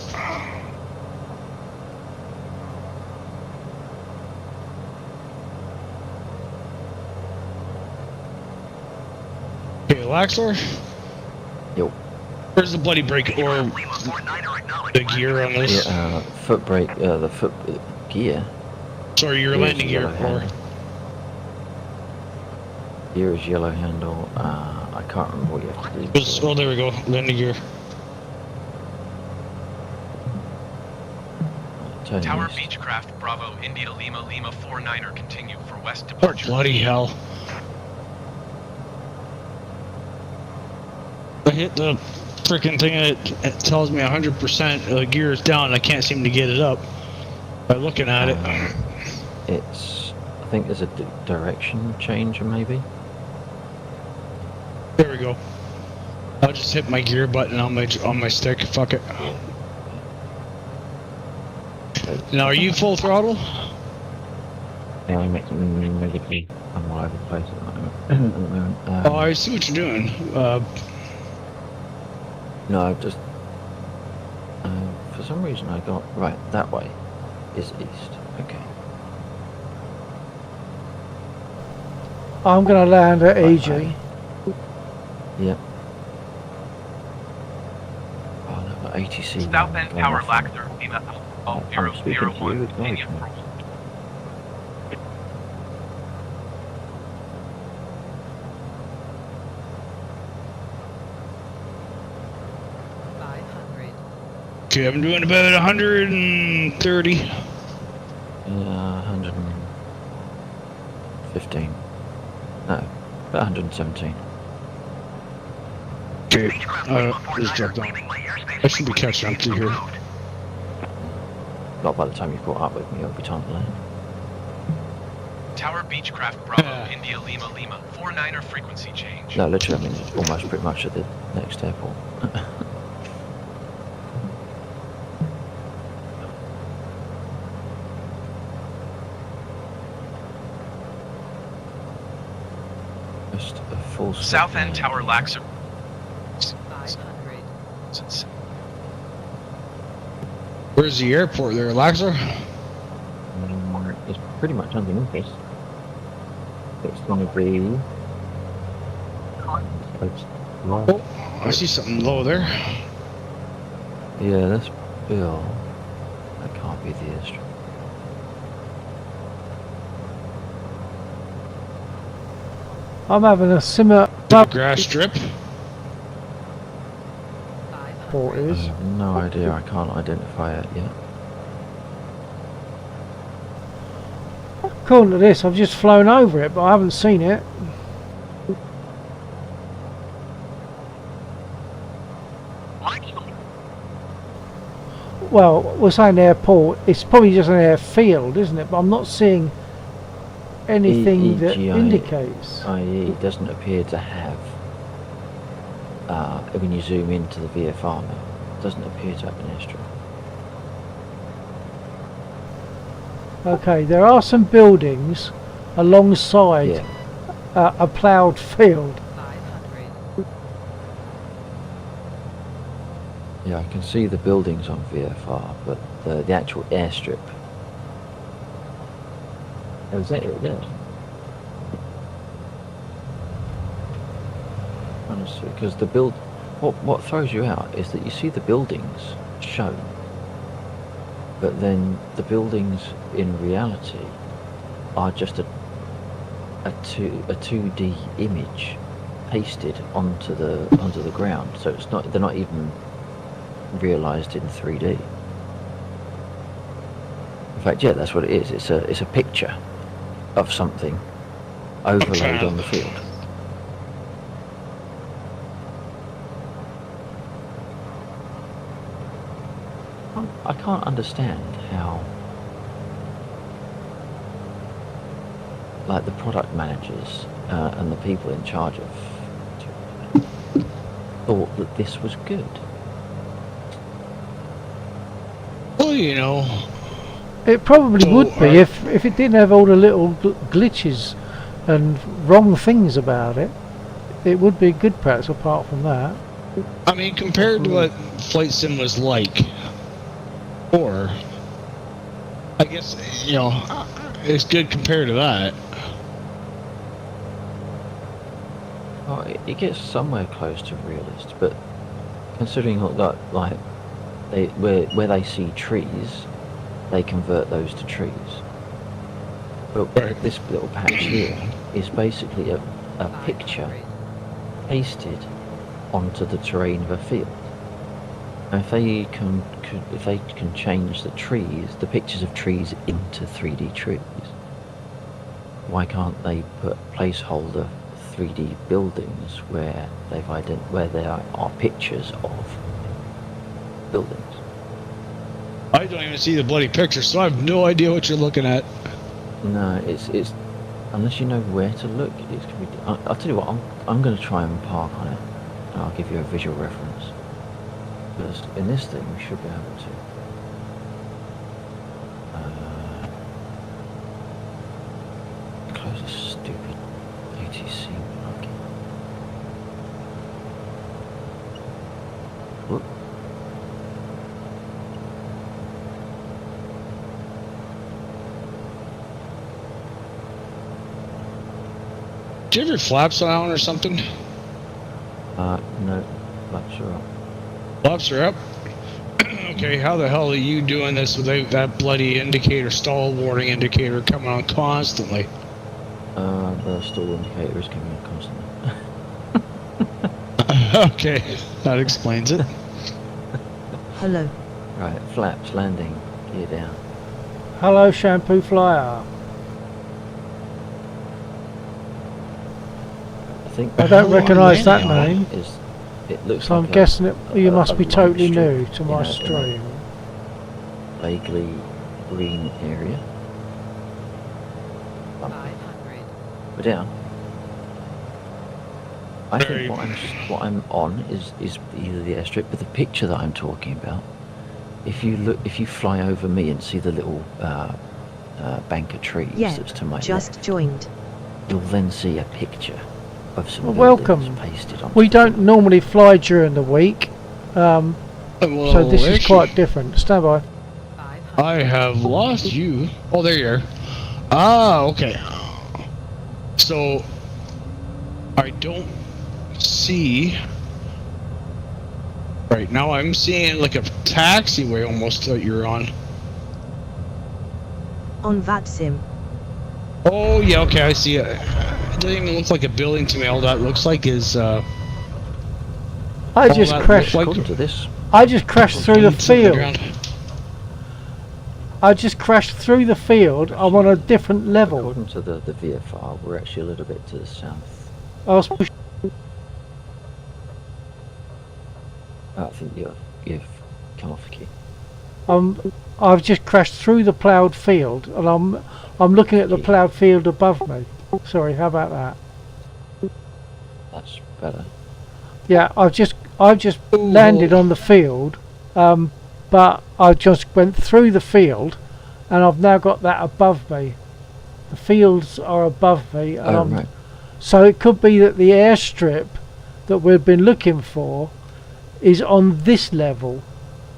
Okay, Laxor, Yep. where's the bloody brake or Lima 49er acknowledged. the gear on this? Yeah, foot brake, the foot gear. Sorry, your Gear is landing gear yellow or handle. Gear is yellow handle. I can't remember what you have to do. just, oh, there we go, landing gear. Turn Tower east. Beechcraft Bravo India Lima Lima 49er continue for west Oh, departure. bloody hell. I hit the freaking thing and it tells me 100% gear is down and I can't seem to get it up by looking at it. It's. I think there's a direction change, maybe. There we go. I'll just hit my gear button on my stick. Fuck it. Now, are you full throttle? Yeah, I'm all over the place at the moment. Oh, I see what you're doing. No, I've just. For some reason, I got right that way. Is east. Okay. I'm going to land at Right, EG. right. Yep. Oh no, but ATC. South End going Tower off. Laxer Lima I'm Alpha speaking to you, 001 acknowledge continue me. for Okay, I'm doing about 130. Yeah, 115. No, about 117. Okay, Beechcraft Lima just 49er jumped on. leaving my airspace I should be frequency catching up to you here. approved. Not by the time you've caught up with me, it'll be time to land. Tower Beechcraft Bravo Yeah. India Lima Lima 49er frequency change. No, literally, I mean, almost pretty much at the next airport. Just a full stop South End there. Tower Laxer. Where's the airport there, Laxor? It's pretty much underneath us. It's going to be. Oh, I see something low there. Yeah, that's Bill. That can't be the airstrip. I'm having a similar Grass strip. airport I is. have no idea. I can't identify it yet. According to this, I've just flown over it, but I haven't seen it. Well, we're saying airport. It's probably just an airfield, isn't it? But I'm not seeing anything that EGI. indicates. i.e. it doesn't appear to have, when you zoom into the VFR map, it doesn't appear to have an airstrip. Okay, there are some buildings alongside Yeah. a ploughed field. Yeah, I can see the buildings on VFR, but the actual airstrip. Oh, is that it there? Honestly, because the build, what throws you out is that you see the buildings shown, but then the buildings in reality are just a 2D image pasted onto the ground. So it's not, they're not even realized in 3D. In fact, yeah, that's what it is. It's a picture of something overlaid on the field. I can't understand how, like, the product managers and the people in charge of thought that this was good. Well, you know. It probably So, would be if it didn't have all the little glitches and wrong things about it. It would be good practice apart from that. I mean, compared to what Flight Sim was like, or I guess, you know, it's good compared to that. Oh, it gets somewhere close to realist, but considering that, like, where they see trees, they convert those to trees. But Right. this little patch here is basically a picture pasted onto the terrain of a field. And if they can change the trees, the pictures of trees into 3D trees, why can't they put placeholder 3D buildings where where there are pictures of buildings? I don't even see the bloody picture, so I have no idea what you're looking at. No, it's unless you know where to look, it's gonna be. I'll tell you what, I'm going to try and park on it, and I'll give you a visual reference. Because in this thing, we should be able to. Close this stupid ATC plugin. Whoop. Do you have your flaps on or something? No, flaps are up. Flaps are up? Okay, how the hell are you doing this without that bloody indicator, stall warning indicator coming on constantly? The stall indicator is coming up constantly. Okay, that explains it. Hello. Right, flaps, landing, gear down. Hello, Shampoo Flyer. I don't recognise that name, It looks so like I'm guessing you must a be totally lunch new strip to my in a stream. vaguely green area. 500. We're down. I think what I'm on is either the airstrip, but the picture that I'm talking about. If you fly over me and see the little bank of trees Yeah, that's to my just left, joined. you'll then see a picture of some Well, buildings welcome. pasted on. We don't normally fly during the week, so Well, this is actually, quite different. Stand by. 500. I have lost you. Oh, there you are. Ah, okay. So, I don't see... Right, now I'm seeing like a taxiway almost that you're on. On VATSIM. Oh, yeah, okay, I see it. It doesn't even look like a building to me. All that looks like is, I all just that crashed. look According to this, I just crashed through the boots on field. ground. I just crashed through the field. I'm on a different level. according to the VFR, we're actually a little bit to the south. I was push- I think you've come off the key. I've just crashed through the ploughed field, and I'm looking at the ploughed field above me. Sorry, how about that? That's better. Yeah, I've just landed on the field, but I just went through the field, and I've now got that above me. The fields are above me, and Oh, right. so it could be that the airstrip that we've been looking for is on this level,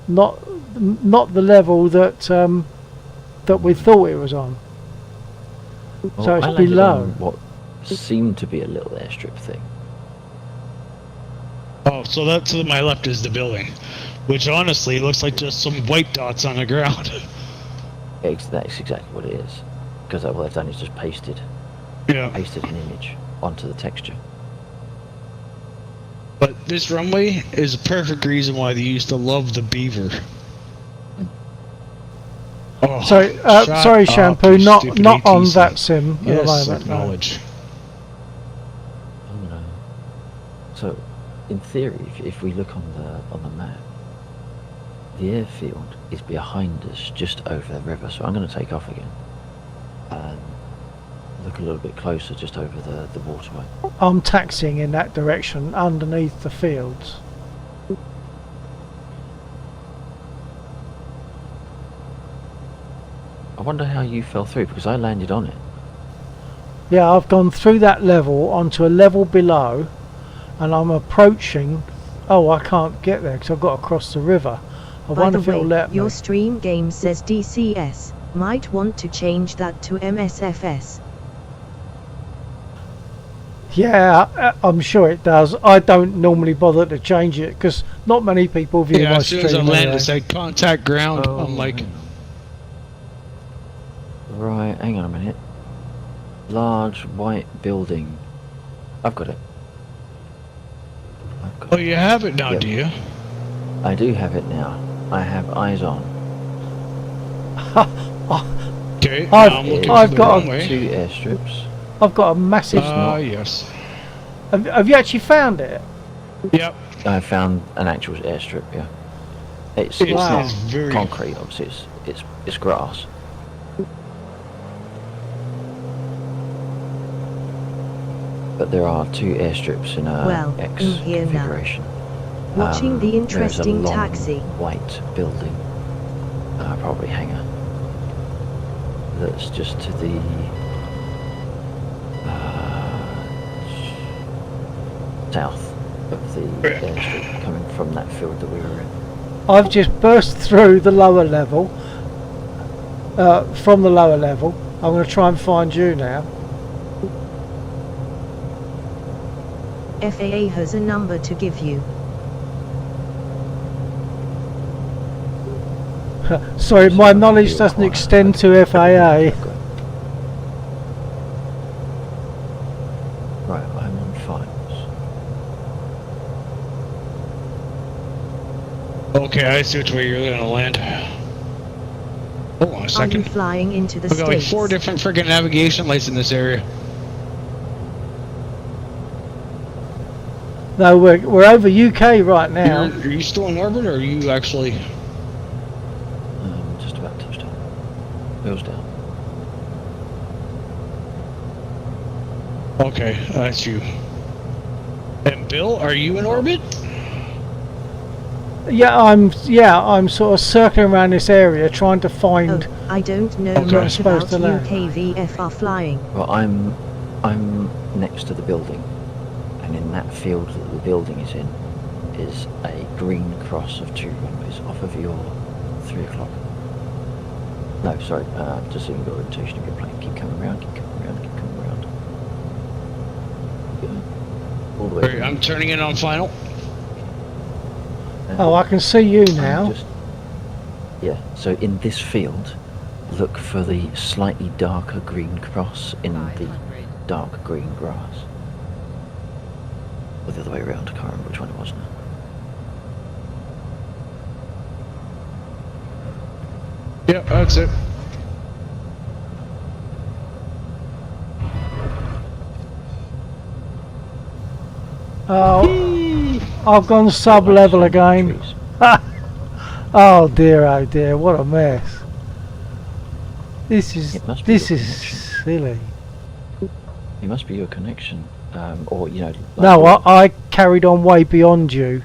not the level that that we thought it was on. Well, So it's I landed below. on what seemed to be a little airstrip thing. Oh, so that to my left is the building, which honestly looks like just some white dots on the ground. That's exactly what it is. Because what they've done is just pasted Yeah. an image onto the texture. But this runway is a perfect reason why they used to love the beaver. Oh, So shut sorry, up, Shampoo, you not stupid on ATC. that sim at the Yes, moment. no. acknowledge. Oh no. So, in theory, if we look on the map, the airfield is behind us, just over the river. So I'm going to take off again and look a little bit closer, just over the waterway. I'm taxiing in that direction underneath the fields. wonder how you fell through, because I landed on it. Yeah, I've gone through that level onto a level below, and I'm approaching. Oh, I can't get there because I've got to cross the river. I By wonder the if it'll way, let your me. stream game says DCS. Might want to change that to MSFS. Yeah, I'm sure it does. I don't normally bother to change it because not many people view Yeah, my as soon as I stream land, anyway. it said contact ground. I'm like, hang on. Right, hang on a minute. Large white building. I've got it. I've got oh, you have it now, Yep. do you? I do have it now. I have eyes on. Okay, I've- now I'm looking I've for the got a- runway. 2 airstrips. I've got a massive. Yes. Have you actually found it? Yep. I found an actual airstrip. Yeah, it's It's Wow. not very concrete. Obviously, it's grass. But there are 2 airstrips in a Well, X in here now. configuration. Watching the there's a interesting long taxi. white building, probably hangar. That's just to the south of the airstrip, coming from that field that we were in. I've just burst through the lower level. From the lower level, I'm going to try and find you now. FAA has a number to give you. Sorry, my knowledge doesn't extend to FAA. Right, I'm on files. Okay, I see which way you're gonna land. Hold on a Are you second. flying into the We've got like States? 4 different freaking navigation lights in this area. No, we're over UK right now. Are you still in orbit, or are you actually? Just about touched down. Wheels down. Okay, that's you. And Bill, are you in orbit? Yeah, I'm sort of circling around this area trying to find. Oh, I don't know Okay. Where I'm much supposed about to land. UKVFR flying. Well, I'm next to the building, and in that field that the building is in is a green cross of 2 runways off of your 3 o'clock. No, sorry, just seeing the orientation of your plane. Keep coming around, keep coming around, keep coming around. Keep going. All the way. Alright, I'm turning it on final. And Oh, I can see you I'm now. yeah, so in this field, look for the slightly darker green cross in the dark green grass. Or the other way around, I can't remember which one it was now. Yep, that's it. Oh, I've gone sub-level again. Trees. Oh dear, what a mess. This is It must be your silly. It must be your connection, or you know. Like No, I carried on way beyond you,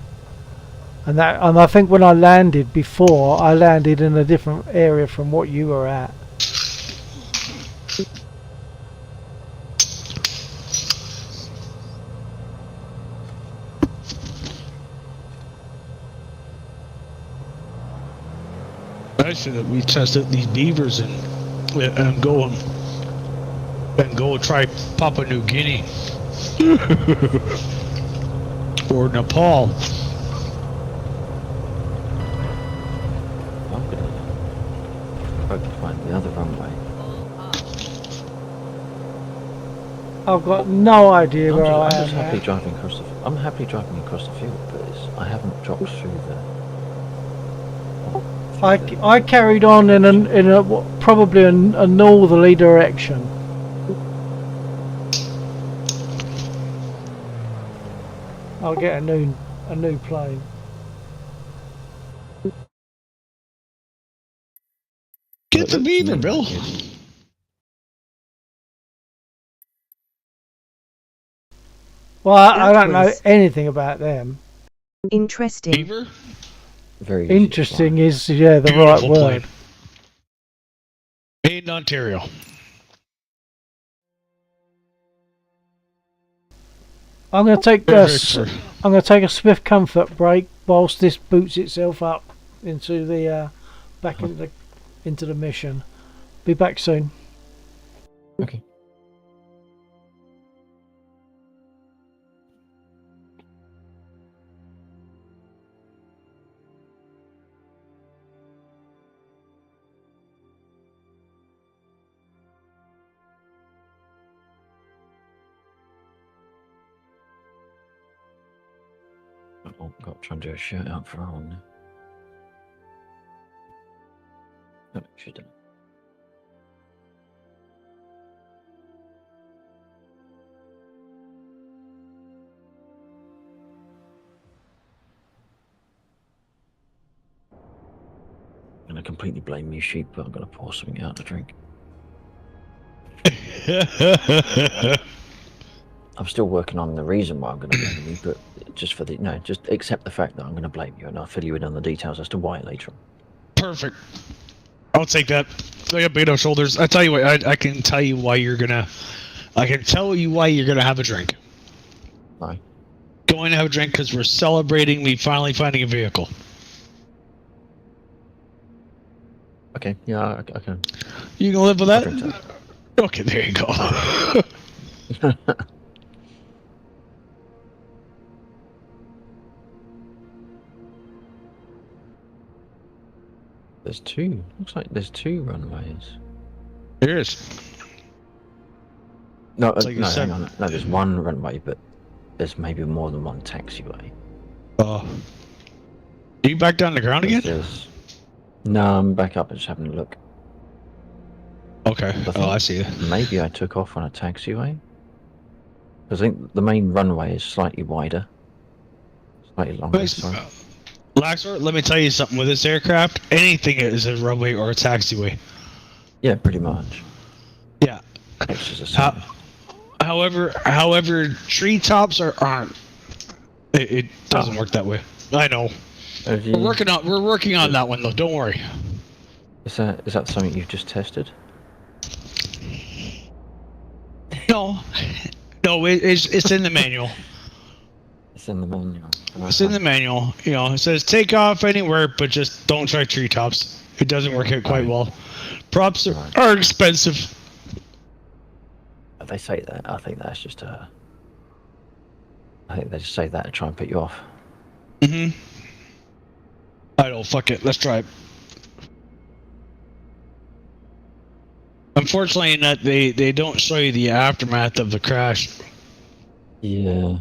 and I think when I landed before, I landed in a different area from what you were at. I said that we tested these beavers and go try Papua New Guinea or Nepal. I'm gonna hope to find the other runway. I've got no idea where I I'm am just happily now. driving across the. I'm happily driving across the field, but I haven't dropped through the. I carried on in a probably a northerly direction. I'll get a new plane. Get the beaver, Bill. Well, I That don't know was- anything about them. Interesting. Beaver? Very easy to Interesting fly. is the right Beautiful word. plane. Made in Ontario. I'm going to take Perfect. I'm going to take a swift comfort break whilst this boots itself up into the back into the mission. Be back soon. Okay. Oh, got to try and do a shout out for Aaron. No, should do. I'm going to completely blame you, sheep, but I'm going to pour something out to drink. I'm still working on the reason why I'm going to blame you, but just for the just accept the fact that I'm going to blame you, and I'll fill you in on the details as to why later on. Perfect. I'll take that. I got big enough shoulders. I tell you what, I can tell you why you're gonna. I can tell you why you're gonna have a drink. Why? Going to have a drink because we're celebrating me finally finding a vehicle. Okay, yeah, I can. You can live with I'll that? drink that. Okay, there you go. There's two. Looks like there's two runways. There is. No, It's like you no, said. hang on. No, there's one runway, but there's maybe more than one taxiway. Are you back down the ground again? There's... No, I'm back up and just having a look. Okay. Oh, I see. Maybe I took off on a taxiway. I think the main runway is slightly wider. Slightly longer, sorry. Laxor, let me tell you something. With this aircraft, anything is a runway or a taxiway. Yeah, pretty much. Yeah. Extras aside. However, treetops aren't. It doesn't work that way. I know. We're working on that one though. Don't worry. Is that something you've just tested? No, it's in the manual. It's in the manual. It's in the manual. You know, it says take off anywhere, but just don't try treetops. It doesn't work out quite well. Props are expensive. They say that. I think that's just I think they just say that to try and put you off. Mm-hmm. I don't. Fuck it. Let's try it. Unfortunately, that they don't show you the aftermath of the crash. Yeah.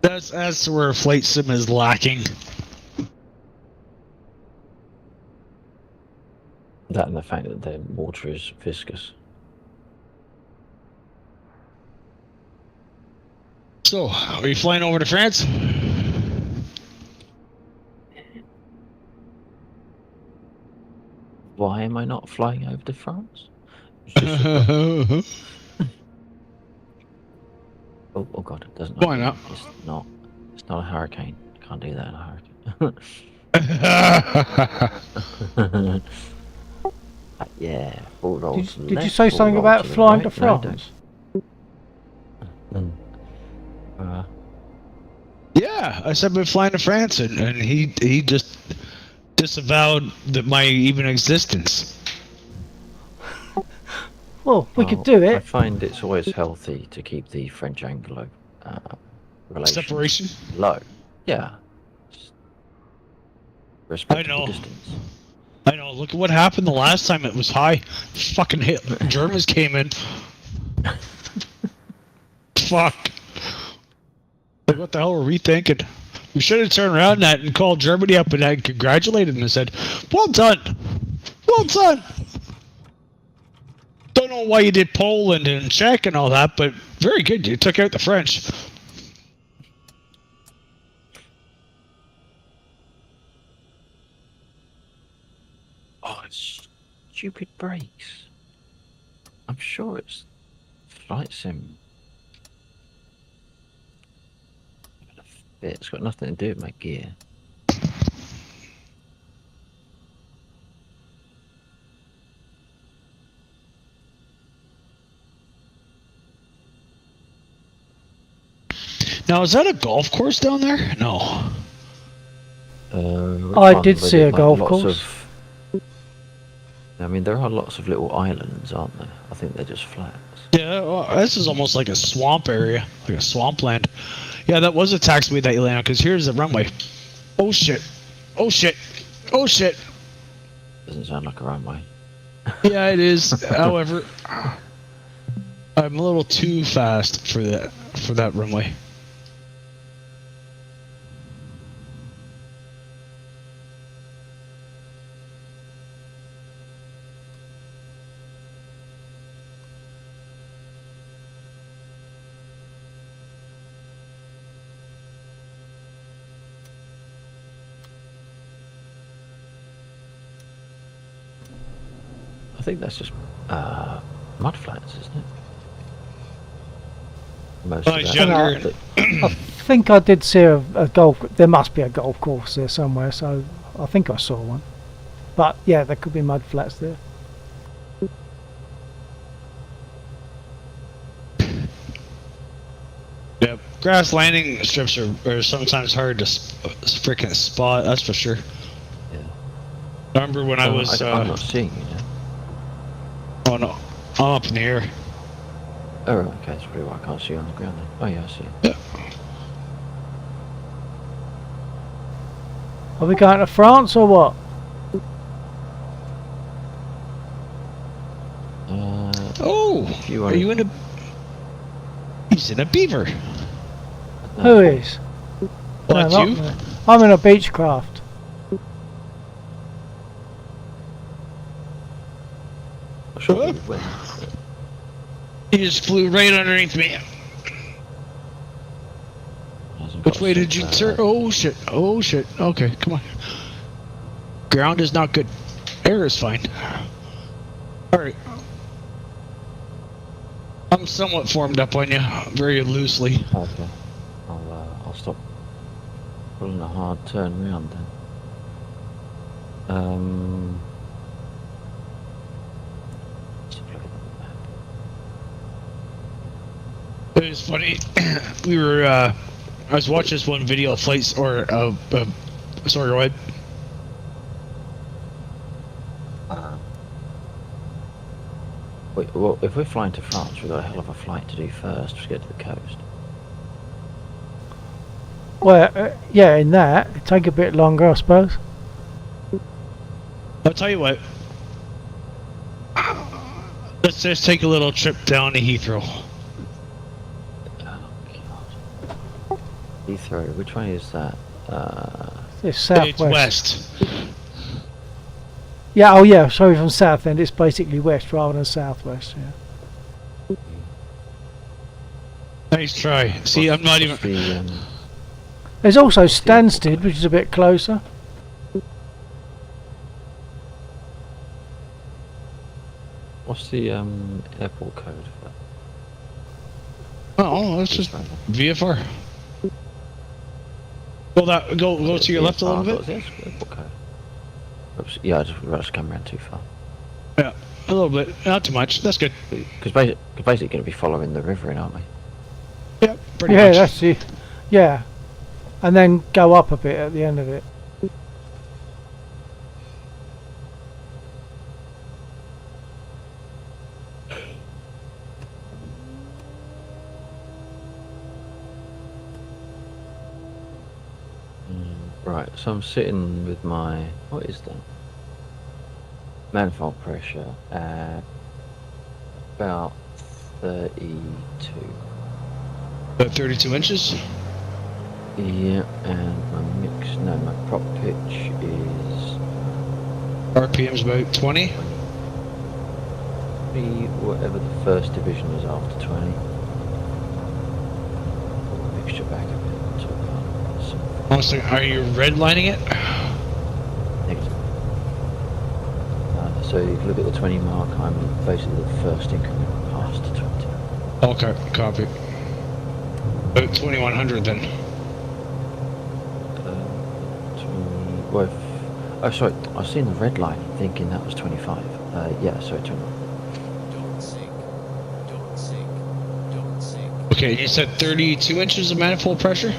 That's where flight sim is lacking. That and the fact that the water is viscous. So, are you flying over to France? Why am I not flying over to France? Oh god, it doesn't. Why not? It's not a hurricane. Can't do that in a hurricane. Yeah, full rolls Did you left, say full something rolls about to the flying right. to No, France? don't. Yeah, I said we're flying to France, and he just disavowed my even existence. Well, we could do I it. find it's always healthy to keep the French-Anglo relations Separation? low. Yeah. Respect I know. the distance. I know. Look at what happened the last time it was high. Fucking Germans came in. Fuck. Like, what the hell were we thinking? We should have turned around and called Germany up and congratulated them and said, "Well done, well done." Don't know why you did Poland and Czech and all that, but very good. You took out the French. Oh, it's stupid brakes. I'm sure it's flight sim. It's got nothing to do with my gear. Now, is that a golf course down there? No. I did see a golf course. I mean, there are lots of little islands, aren't there? I think they're just flats. Yeah, well, this is almost like a swamp area, like a swampland. Yeah, that was a taxiway that you landed on, because here's the runway. Oh shit! Oh shit! Oh shit! Doesn't sound like a runway. Yeah, it is. However, I'm a little too fast for that runway. I think that's just mud flats, isn't it? Most Oh, it's younger. I think I did see a golf. There must be a golf course there somewhere, so I think I saw one. But yeah, there could be mud flats there. Yep. Grass landing strips are sometimes hard to freaking spot. That's for sure. Yeah. I remember when I was. I'm not seeing you now. Oh no, I'm up in the air. Oh, right, okay, that's probably why I can't see you on the ground then. Oh yeah, I see. Yeah. Are we going to France or what? Oh, are you in a? He's in a beaver. Who is? Well, that's not you. me. I'm in a Beechcraft. Sure. He just flew right underneath me. Which way did you turn? Oh shit! Oh shit! Okay, come on. Ground is not good. Air is fine. All right. I'm somewhat formed up on you, very loosely. Okay. I'll stop pulling a hard turn round then. It was funny. We were. I was watching this one video of flights or sorry, go ahead. Wait, well, if we're flying to France, we've got a hell of a flight to do first to get to the coast. Well, yeah, in that it'd take a bit longer, I suppose. I'll tell you what. Let's just take a little trip down to Heathrow. Heathrow, which way is that? It's southwest. It's west. Yeah, oh yeah, sorry, from south end. It's basically west rather than southwest, yeah. Nice try. See, I'm not even. There's also Stansted, which is a bit closer. What's the airport code for that? Oh, that's just VFR. Go to your left a little bit. Airport code. Oops, yeah, I just come around too far. Yeah, a little bit, not too much. That's good. Because basically going to be following the river in, aren't we? Yeah, pretty Yeah, much. that's it. Yeah, and then go up a bit at the end of it. Right, so I'm sitting with my, what is that? Manifold pressure at about 32. About 32 inches. Yeah, and my prop pitch is RPM's about 20. whatever the first division is after 20. Mixture back a bit. Honestly, are you redlining it? Negative. So if you look at the 20 mark, I'm basically the first increment past 20. Okay, copy. About 2100 then. 20, well, oh, sorry, I've seen the red line thinking that was 25. Yeah, sorry, 21. Don't sink. Don't sink. Don't sink. Okay, you said 32 inches of manifold pressure?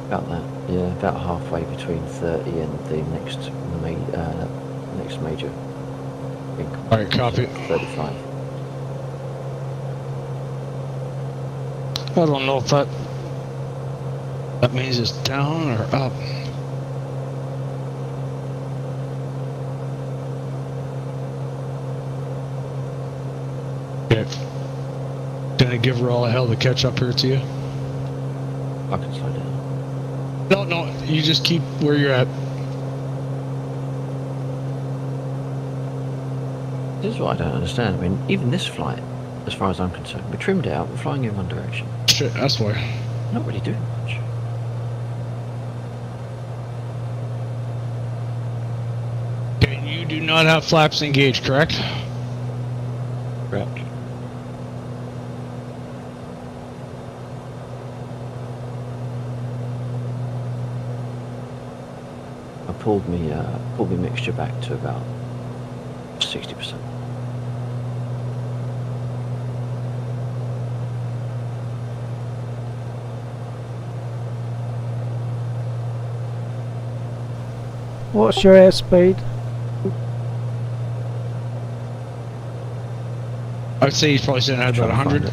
About that, yeah, about halfway between 30 and the next major increment. Alright, copy. So 35. I don't know if that means it's down or up. Okay. Gonna give her all the hell to catch up here to you. I can slow down. No, you just keep where you're at. This is what I don't understand. I mean, even this flight, as far as I'm concerned, we're trimmed out, we're flying in one direction. Shit, that's why. Not really doing much. Okay, you do not have flaps engaged, correct? Correct. I pulled me mixture back to about 60%. What's your airspeed? I'd say he's probably sitting at about 100.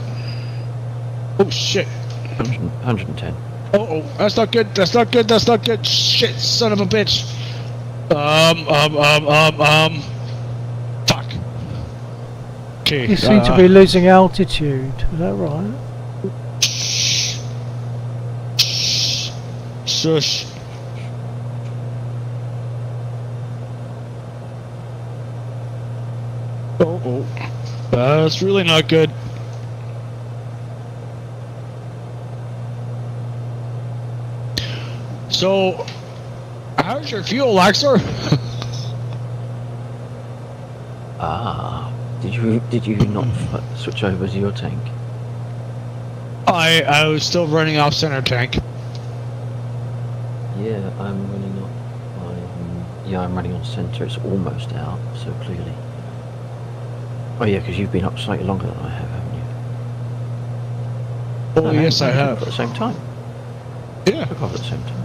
Oh shit. 110. Oh, that's not good. That's not good. That's not good. Shit, son of a bitch. Fuck. Okay. You seem to be losing altitude. Is that right? Shush. Oh. That's really not good. So, how's your fuel, Laxor? Did you not switch over to your tank? I was still running off center tank. Yeah, I'm running on. I'm running on center. It's almost out, so clearly. Oh yeah, because you've been up slightly longer than I have, haven't you? Oh yes, I have. At the same time. Yeah. Took off at the same time.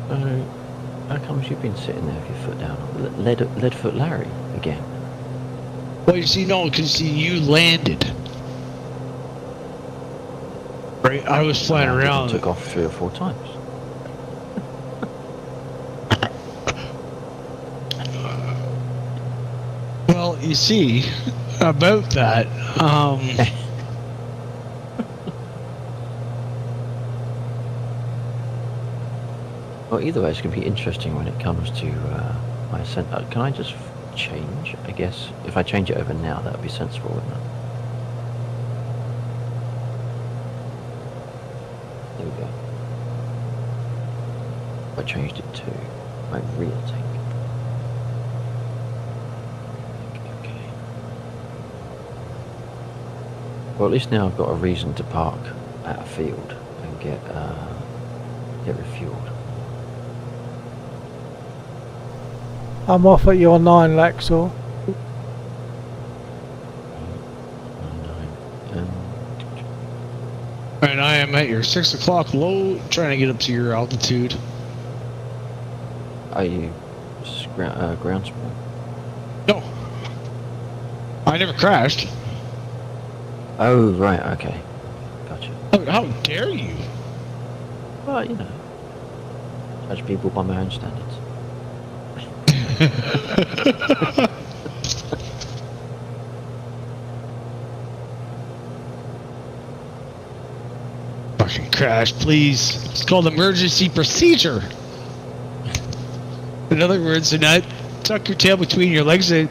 So, how comes you've been sitting there with your foot down? Leadfoot Larry again. Well, you see, no, because you landed. Right, I was flying around. Took off 3 or 4 times. Well, you see, about that, Well, either way, it's going to be interesting when it comes to my center. Can I just change? I guess if I change it over now, that would be sensible, wouldn't it? There we go. I changed it to my real tank. Okay. Well, at least now I've got a reason to park at a field and get refueled. I'm off at your 9, Laxor. and I am at your 6 o'clock low, trying to get up to your altitude. Are you ground spawn? No, I never crashed. Oh, right, okay. Gotcha. How dare you? Well, you know, judge people by my own standards. Fucking crash, please. It's called emergency procedure. In other words, do not tuck your tail between your legs and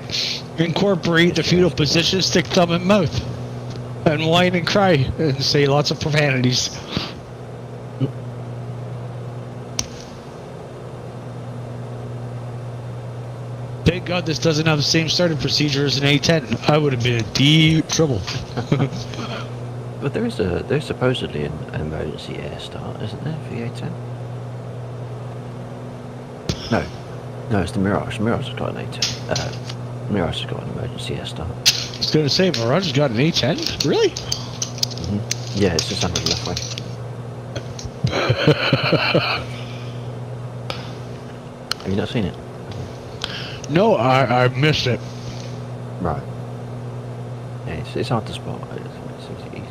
incorporate the fetal position, stick thumb in mouth, and whine and cry and say lots of profanities. Thank God this doesn't have the same starting procedure as an A10. I would have been in deep trouble. But there's supposedly an emergency air start, isn't there, for the A10? No, it's the Mirage. Mirage has got an A10. Mirage has got an emergency air start. was gonna say, Mirage's got an A10? Really? Yeah, it's just under the left way. Have you not seen it? No, I missed it. Right. Yeah, it's hard to spot. It's easy.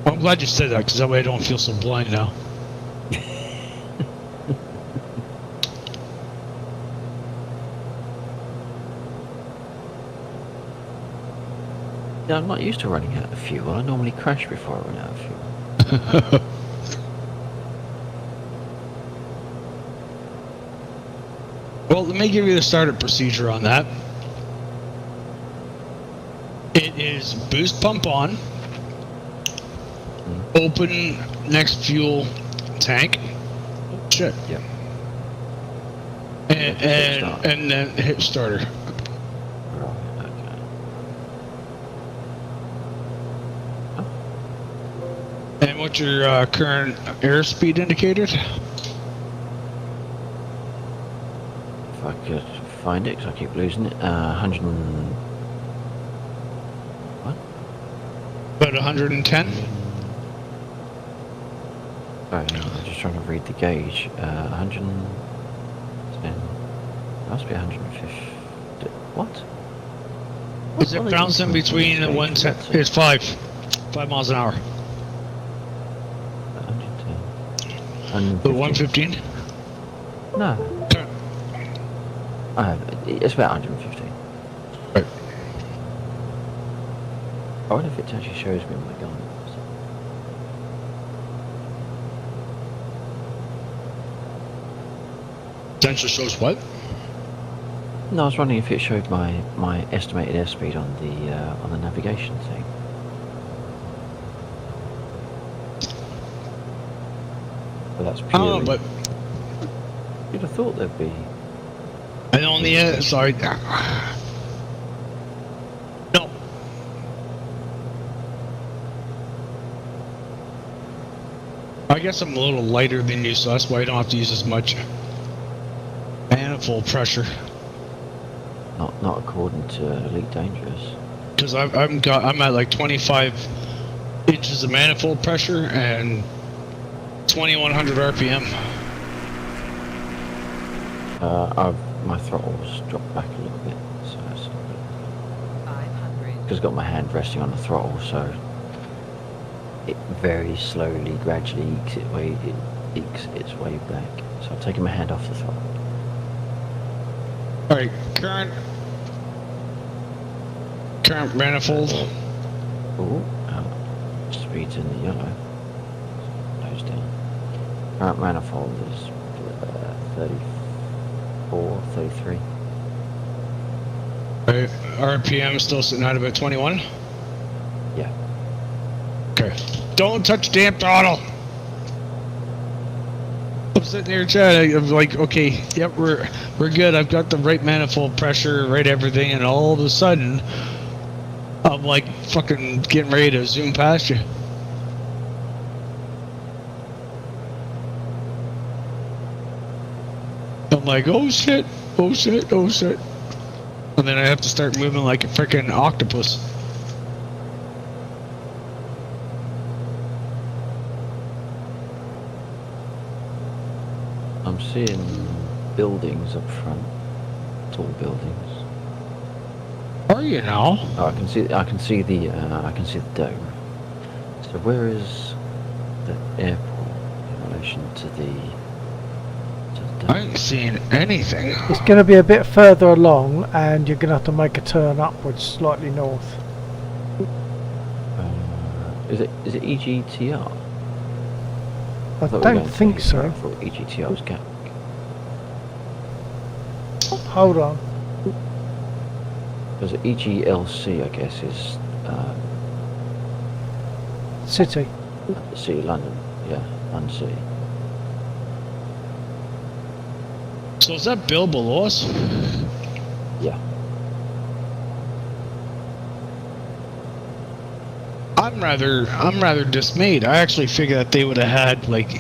I'm glad you said that, because that way I don't feel so blind now. Yeah, I'm not used to running out of fuel. I normally crash before I run out of fuel. Well, let me give you the startup procedure on that. It is boost pump on, open next fuel tank. Shit. Yep. And then hit starter. Right, okay. And what's your current airspeed indicator? If I could find it, because I keep losing it. 100 and... What? About 110? Sorry, I'm just trying to read the gauge. 110... Must be 150... What? Is it bouncing between the 110? It's 5 miles an hour. 110. The 115? No. It's about 115. Right. I wonder if it actually shows me my gun. Sensor shows what? No, I was wondering if it showed my estimated airspeed on the navigation thing. But that's purely... Oh, but You'd have thought there'd be... and on the sorry. No. I guess I'm a little lighter than you, so that's why I don't have to use as much manifold pressure. Not according to Elite Dangerous. Because I'm at like 25 inches of manifold pressure and 2100 RPM. My throttle's dropped back a little bit, so it's 500. because I've got my hand resting on the throttle, so it very slowly, gradually ekes its way back. So I've taken my hand off the throttle. All right, current manifold. Oh, speed's in the yellow. Nose down. Current manifold is 34, 33. Right, RPM still sitting at about 21. Yeah. Okay. Don't touch the damn throttle. I'm sitting here chatting. I'm like, okay, yep, we're good. I've got the right manifold pressure, right everything, and all of a sudden, I'm like fucking getting ready to zoom past you. I'm like, oh shit, oh shit, oh shit. And then I have to start moving like a freaking octopus. I'm seeing buildings up front, tall buildings. Are you now? Oh, I can see the dome. So where is the airport in relation to the I dome? ain't seeing anything. It's going to be a bit further along, and you're going to have to make a turn upwards, slightly north. Is it EGTR? I thought we were don't going to think Heathrow. so. I thought EGTR was Gatwick. Hold on. Because EGLC, I guess, is City. City London. Yeah, London City. So is that Bill below us? Yeah. I'm rather dismayed. I actually figured that they would have had like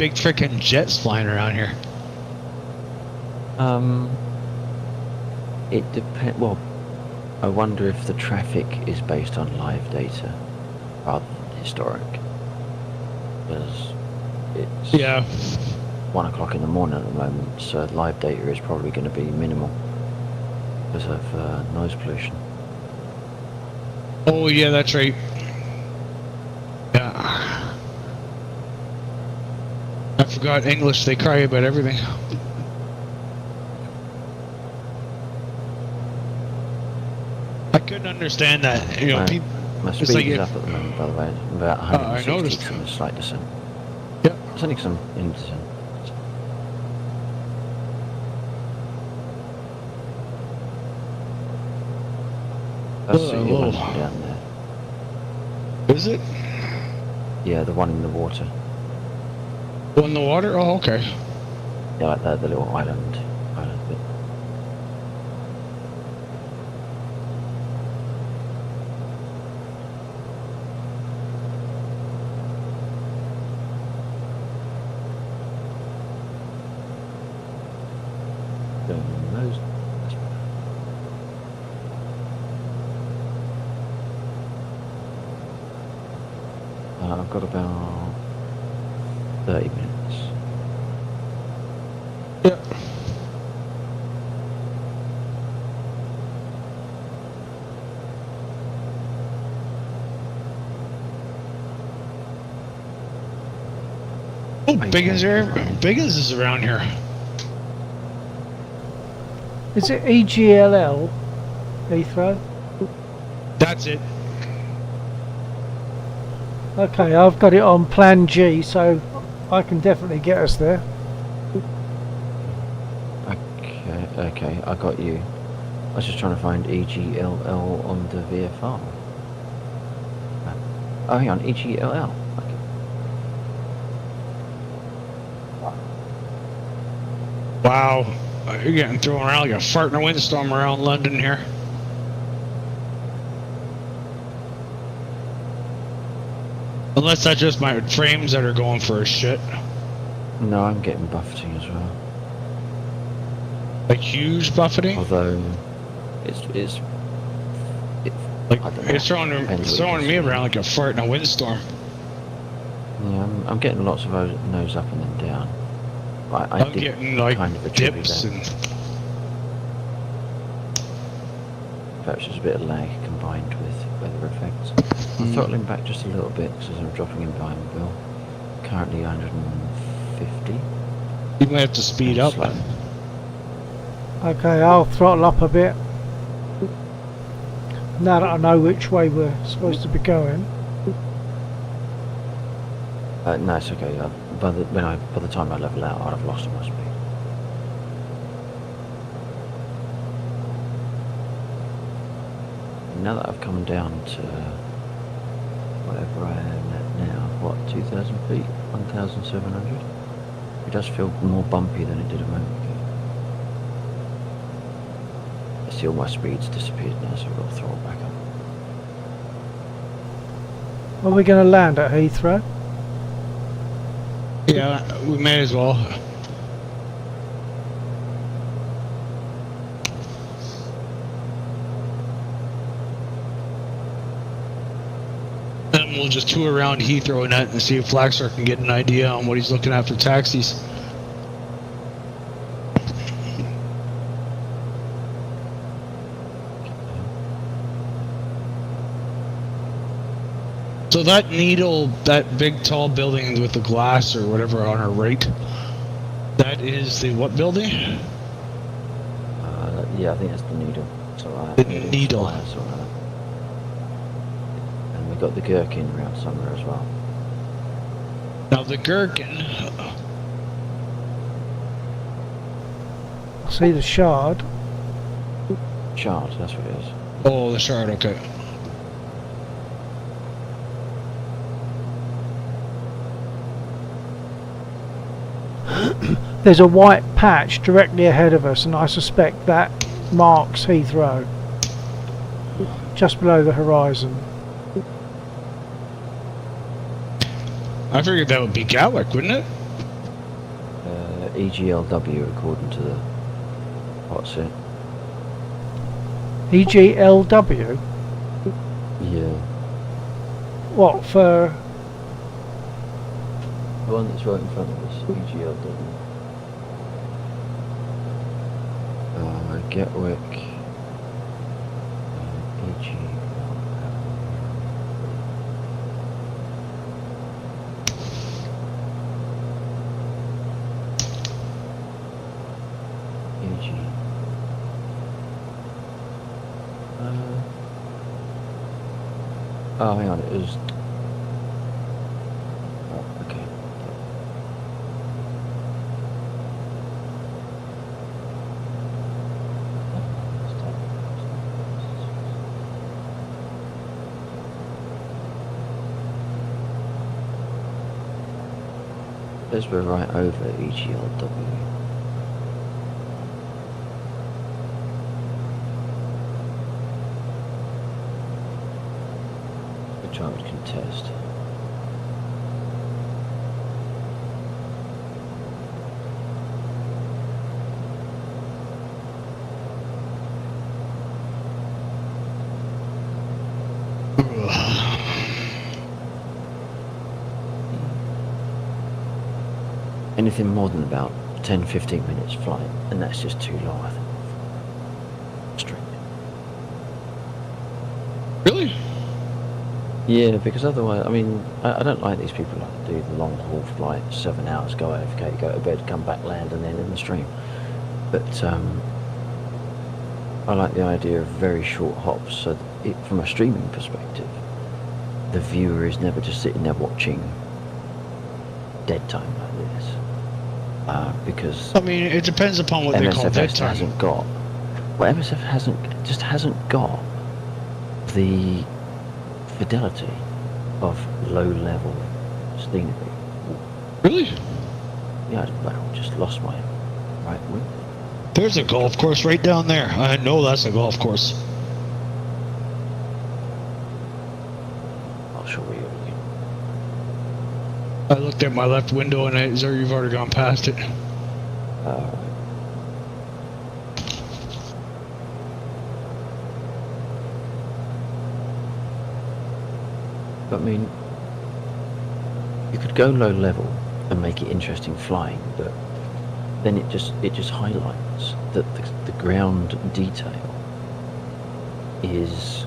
big freaking jets flying around here? It depends. Well, I wonder if the traffic is based on live data rather than historic. Because it's Yeah. 1 o'clock in the morning at the moment, so live data is probably going to be minimal because of noise pollution. Oh yeah, that's right. Yeah. I forgot English. They cry about everything. I couldn't understand that. You know, My, people. my it's speed like is if- up at the moment, by the way. It's about I 160 noticed. from a slight descent. Yep. It's only 'cause I'm in descent. That's the Whoa. one down there. Is it? Yeah, the one in the water. Oh, in the water? Oh, okay. Yeah, like the little island bit. Doing those. That's better. I've got about 30 minutes. Yeah. Oh, Biggins there. Biggins is around here. Is it EGLL, Heathrow? That's it. Okay, I've got it on Plan G, so I can definitely get us there. Okay, I got you. I was just trying to find EGLL on the VFR. Oh, hang on, EGLL. Okay. Wow. You're getting thrown around like a fart in a windstorm around London here. Unless that's just my frames that are going for a shit. No, I'm getting buffeting as well. Like huge buffeting? Although, it's Like, I don't know. it's throwing Depends what you me consider. around like a fart in a windstorm. Yeah, I'm getting lots of nose up and then down. But I I'm did getting like kind of attribute dips that. and Perhaps just a bit of lag combined with weather effects. I'm throttling back just a little bit because I'm dropping in behind the wheel. Currently 150. you might have to speed up. Slow. Okay, I'll throttle up a bit. Now that I know which way we're supposed to be going. No, it's okay. By the time I level out, I'd have lost all my speed. Now that I've come down to whatever I am at now, what, 2,000 feet, 1,700? It does feel more bumpy than it did a moment ago. I see all my speeds disappeared now, so I've got to throttle back up. Are we going to land at Heathrow? Yeah, we may as well. Then we'll just tour around Heathrow and that and see if Flaxer can get an idea on what he's looking at for taxis. So that needle, that big tall building with the glass or whatever on our right, that is the what building? Yeah, I think that's the needle. So, The needle. And we've got the gherkin around somewhere as well. Now the gherkin, I see the shard. Shard, that's what it is. oh the shard, okay. There's a white patch directly ahead of us, and I suspect that marks Heathrow. Just below the horizon. I figured that would be Gatwick, wouldn't it? EGLW according to the what's it? EGLW? Yeah. What, for... The one that's right in front of us, EGLW. Gatwick. Oh, hang on, it was... Oh, okay. As we're right over EGLW. Which I would contest. Anything more than about 10-15 minutes flight, and that's just too long, I think. Straight. Really? Yeah, because otherwise, I mean, I don't like these people that do the long haul flight, 7 hours, go AFK, go to bed, come back, land, and then in the stream. But I like the idea of very short hops, so that from a streaming perspective, the viewer is never just sitting there watching dead time like this. Because I mean, it depends upon what they call dead MSFS time. hasn't got. Well, MSF hasn't got the fidelity of low-level scenery. Really? Yeah, well, just lost my right wing. There's a golf course right down there. I know that's a golf course. I'll show you again. I looked at my left window and you've already gone past it. I mean, you could go low level and make it interesting flying, but then it just highlights that the ground detail is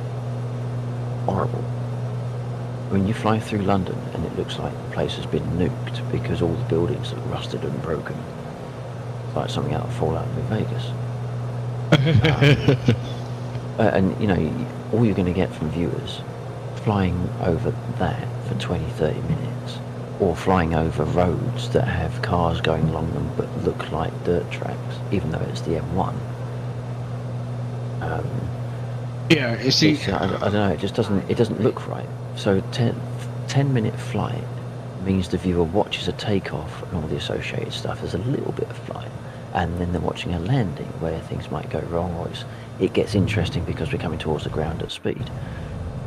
horrible. When you fly through London and it looks like the place has been nuked because all the buildings are rusted and broken, it's like something out of Fallout in Vegas. And you know, all you're going to get from viewers flying over that for 20-30 minutes, or flying over roads that have cars going along them but look like dirt tracks, even though it's the M1. Yeah, you see, I don't know. It just doesn't look right. So 10-minute flight means the viewer watches a takeoff and all the associated stuff. There's a little bit of flight, and then they're watching a landing where things might go wrong, or it gets interesting because we're coming towards the ground at speed.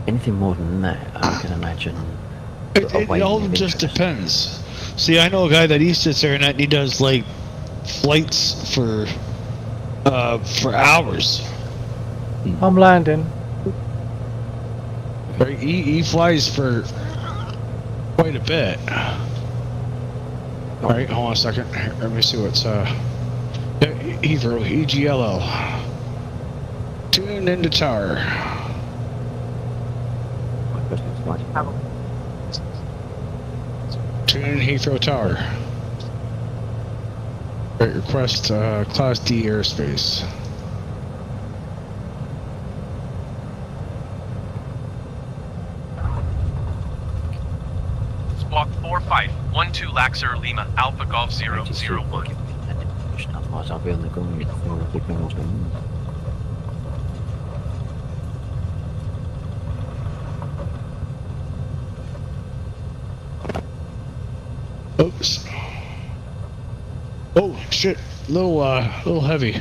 Anything more than that, I can imagine. it all just depends. See, I know a guy that he sits there and he does like flights for hours. I'm landing. Right? He flies for quite a bit. All right, hold on a second. Here, let me see what's Heathrow EGLL. Tune into tower. Tune in Heathrow Tower. Right, request Class D airspace. Squawk 4512 Laxer Lima Alpha Golf 001. Otherwise, I'll be on the ground before I keep going. Oops. Oh shit! Little heavy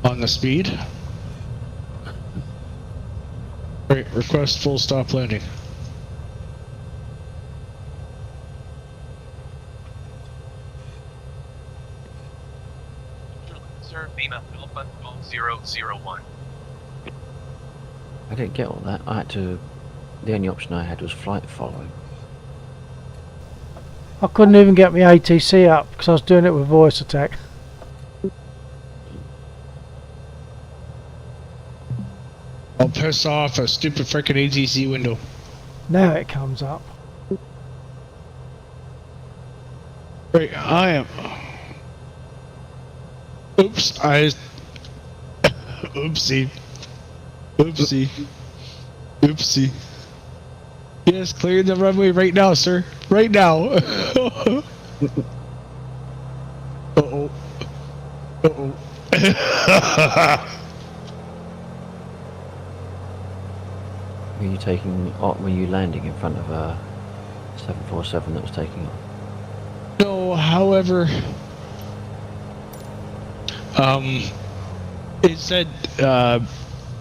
on the speed. Right, request full stop landing. Laxer Lima Alpha Golf 001. I didn't get all that. I had to. The only option I had was flight following. I couldn't even get my ATC up because I was doing it with voice attack. I'll piss off a stupid freaking ATC window. Now it comes up. Right, I am. Oops, Oopsie. Oopsie. Oopsie. Yes, clear the runway right now, sir. Right now. Uh-oh. Uh-oh. Were you landing in front of a 747 that was taking off? No, however, it said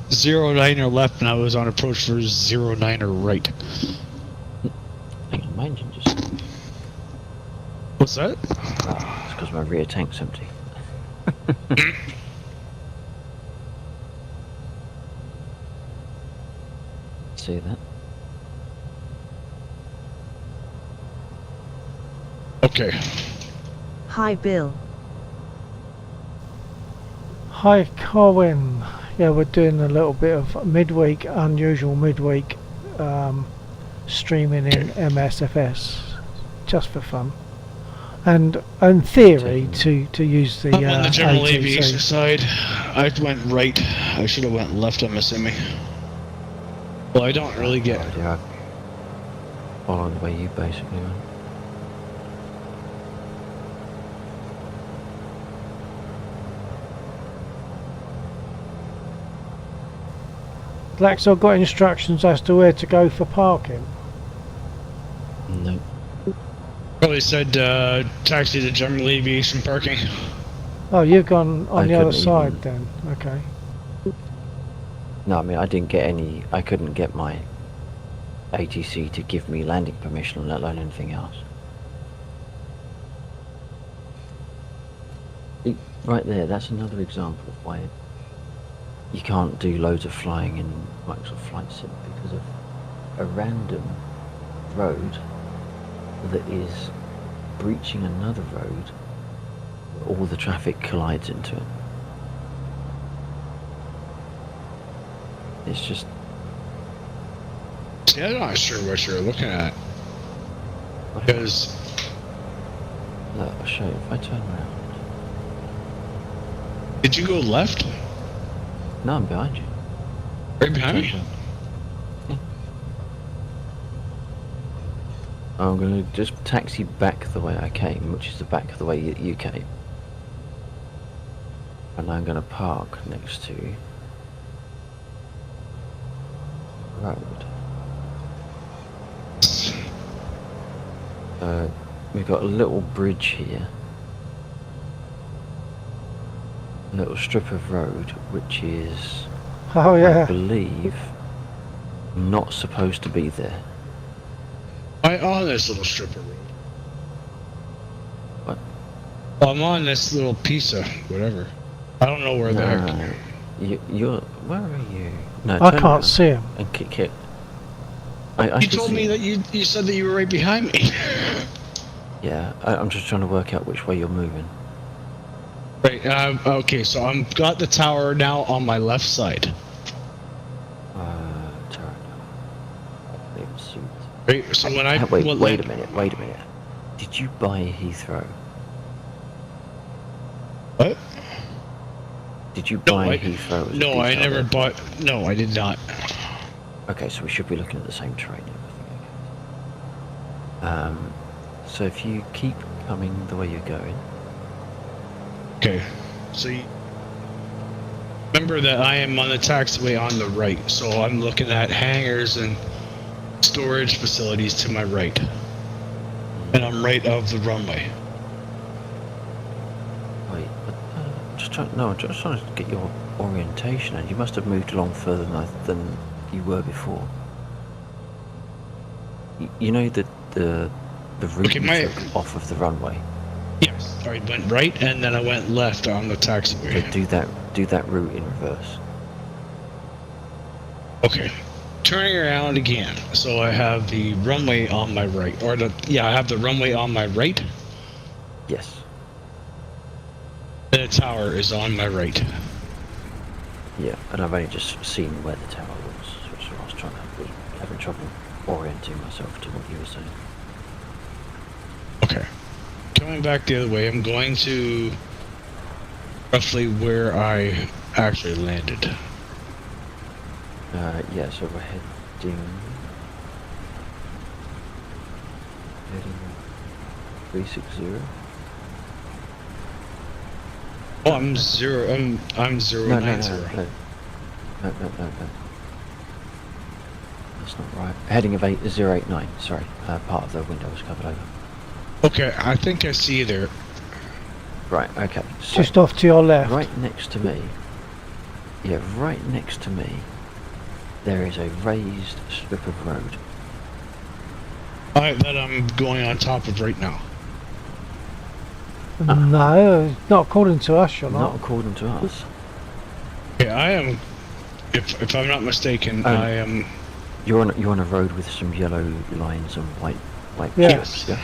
09er left, and I was on approach for 09er right. Hang on, my engine just. What's that? Oh, it's because my rear tank's empty. See that? Okay. Hi Bill. Hi Colin. Yeah, we're doing a little bit of midweek, unusual midweek streaming in MSFS, just for fun, and in theory to use the I'm on the general ATC. aviation side. I went right. I should have went left. I'm assuming. Well, I don't really get. No idea. I followed the way you basically went. Lax, I've got instructions as to where to go for parking. No. Probably said taxi to general aviation parking. Oh, you've gone on I the other couldn't side even- then. Okay. No, I mean I didn't get any. I couldn't get my ATC to give me landing permission, let alone anything else. Right there, that's another example of why you can't do loads of flying in Microsoft Flight Sim, because of a random road that is breaching another road. All the traffic collides into it. It's just. Yeah, I'm not sure what you're looking at. Because Look, I'll show you. If I turn around. did you go left? No, I'm behind you. Right behind me? Yeah. I'm going to just taxi back the way I came, which is the back of the way you came. And I'm going to park next to road. We've got a little bridge here. A little strip of road, which is, Oh I yeah. believe, not supposed to be there. I'm on this little strip of road. What? Well, I'm on this little piece of whatever. I don't know where the heck. No, you're. Where are you? No, I turn can't around see him. and kick it. I You can told see me it. that you said that you were right behind me. Yeah, I'm just trying to work out which way you're moving. Right. Okay. So I'm got the tower now on my left side. Turn. Leave suit. Right. So when I Wait well, a minute. Wait a minute. Did you buy Heathrow? What? Did you No, buy Heathrow? As a No, I detailed never airport? bought. No, I did not. Okay, so we should be looking at the same train and everything. So if you keep coming the way you're going. Okay. So you remember that I am on the taxiway on the right, so I'm looking at hangars and storage facilities to my right, and I'm right of the runway. Wait, I'm just trying. No, I'm just trying to get your orientation, and you must have moved along further than you were before. You know the route Okay, you my- took off of the runway. Yes. I went right and then I went left on the So taxiway. do that route in reverse. Okay. Turning around again. So I have the runway on my right. I have the runway on my right. Yes. The tower is on my right. Yeah, and I've only just seen where the tower was, which I was having trouble orienting myself to what you were saying. Okay. Coming back the other way, I'm going to roughly where I actually landed. Yeah, so we're heading 360. Oh, I'm 090. No. That's not right. Heading of 089. Sorry, part of the window was covered over. Okay, I think I see you there. Right. Okay. So Just off to your left. right next to me. Yeah, right next to me. There is a raised strip of road. Alright, that I'm going on top of right now. No, not according to us, you're Not not. according to us. Okay, I am. If I'm not mistaken, I am. You're on a road with some yellow lines and white Yeah. chips. Yeah.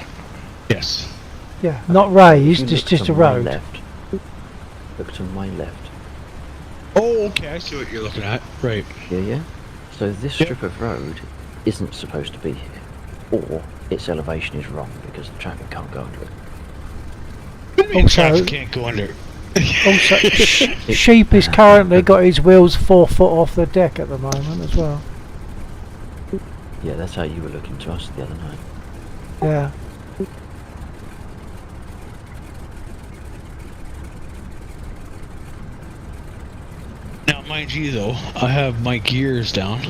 Yes. Yeah, not raised, You it's look just to a my road. left. Look to my left. Oh, okay, I see what you're looking at. Right. Yeah. So this Yep. strip of road isn't supposed to be here, or its elevation is wrong because the traffic can't go under it. What do you mean Also- traffic can't go under? Also, Sheep is currently got his wheels 4 foot off the deck at the moment as well. Yeah, that's how you were looking to us the other night. Yeah. Now, mind you, though, I have my gears down.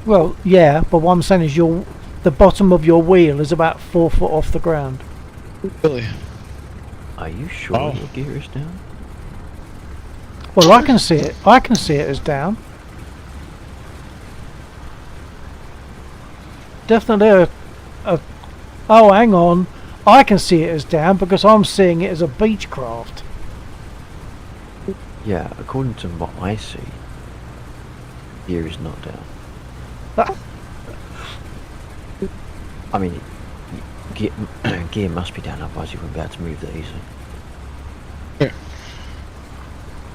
Well, yeah, but what I'm saying is the bottom of your wheel is about 4 foot off the ground. Really? Are you sure Oh. your gear is down? Well, I can see it. I can see it as down. Definitely oh, hang on. I can see it as down because I'm seeing it as a Beechcraft. Yeah, according to what I see, gear is not down. That- I mean, gear must be down, otherwise you wouldn't be able to move that easily.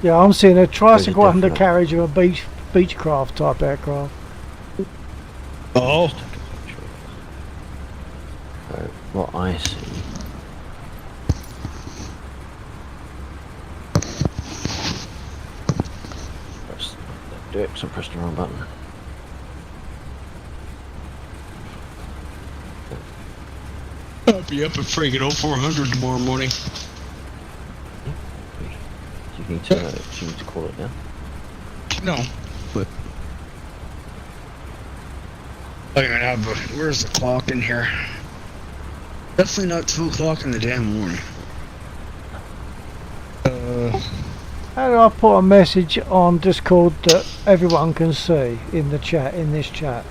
Yeah, I'm seeing a tricycle definite- undercarriage of a Beechcraft type aircraft. Oh. So, what I see... Do it, because I pressed the wrong button. I'll be up at friggin' 0400 tomorrow morning. Do you need to call it now? No, but I don't even have where's the clock in here? Definitely not 2 o'clock in the damn morning. How do I put a message on Discord that everyone can see in the chat, in this chat?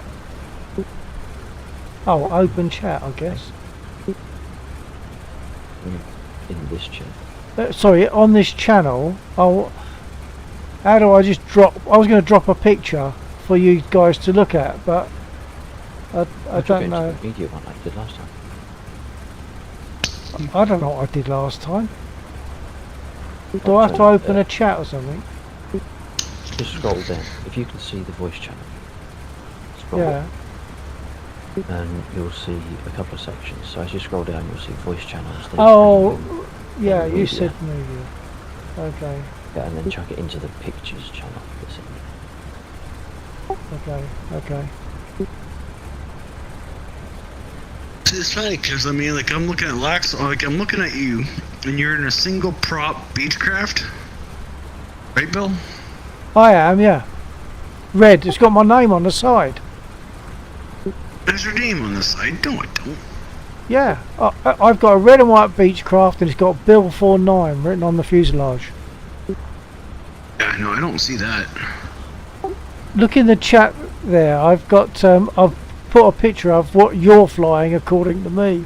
Oh, open chat, I guess. In this chat. Sorry, on this channel. Oh, how do I just drop? I was going to drop a picture for you guys to look at, but I don't know. The media one like I did last time. I don't know what I did last time. Do I have to open a chat or something? Just scroll down. If you can see the voice channel, scroll Yeah. and you'll see a couple of sections. So as you scroll down, you'll see voice channels. then Oh, media, yeah, and you media. said media. Okay, Yeah, and then chuck it into the pictures channel. That's it. okay. It's funny because I mean, like I'm looking at Lax, like I'm looking at you, and you're in a single prop Beechcraft, right, Bill? I am, yeah. Red, it's got my name on the side. There's your name on the side. No, I don't. Yeah, I've got a red and white Beechcraft and it's got Bill 49 written on the fuselage. Yeah, no, I don't see that. Look in the chat there. I've got put a picture of what you're flying according to me.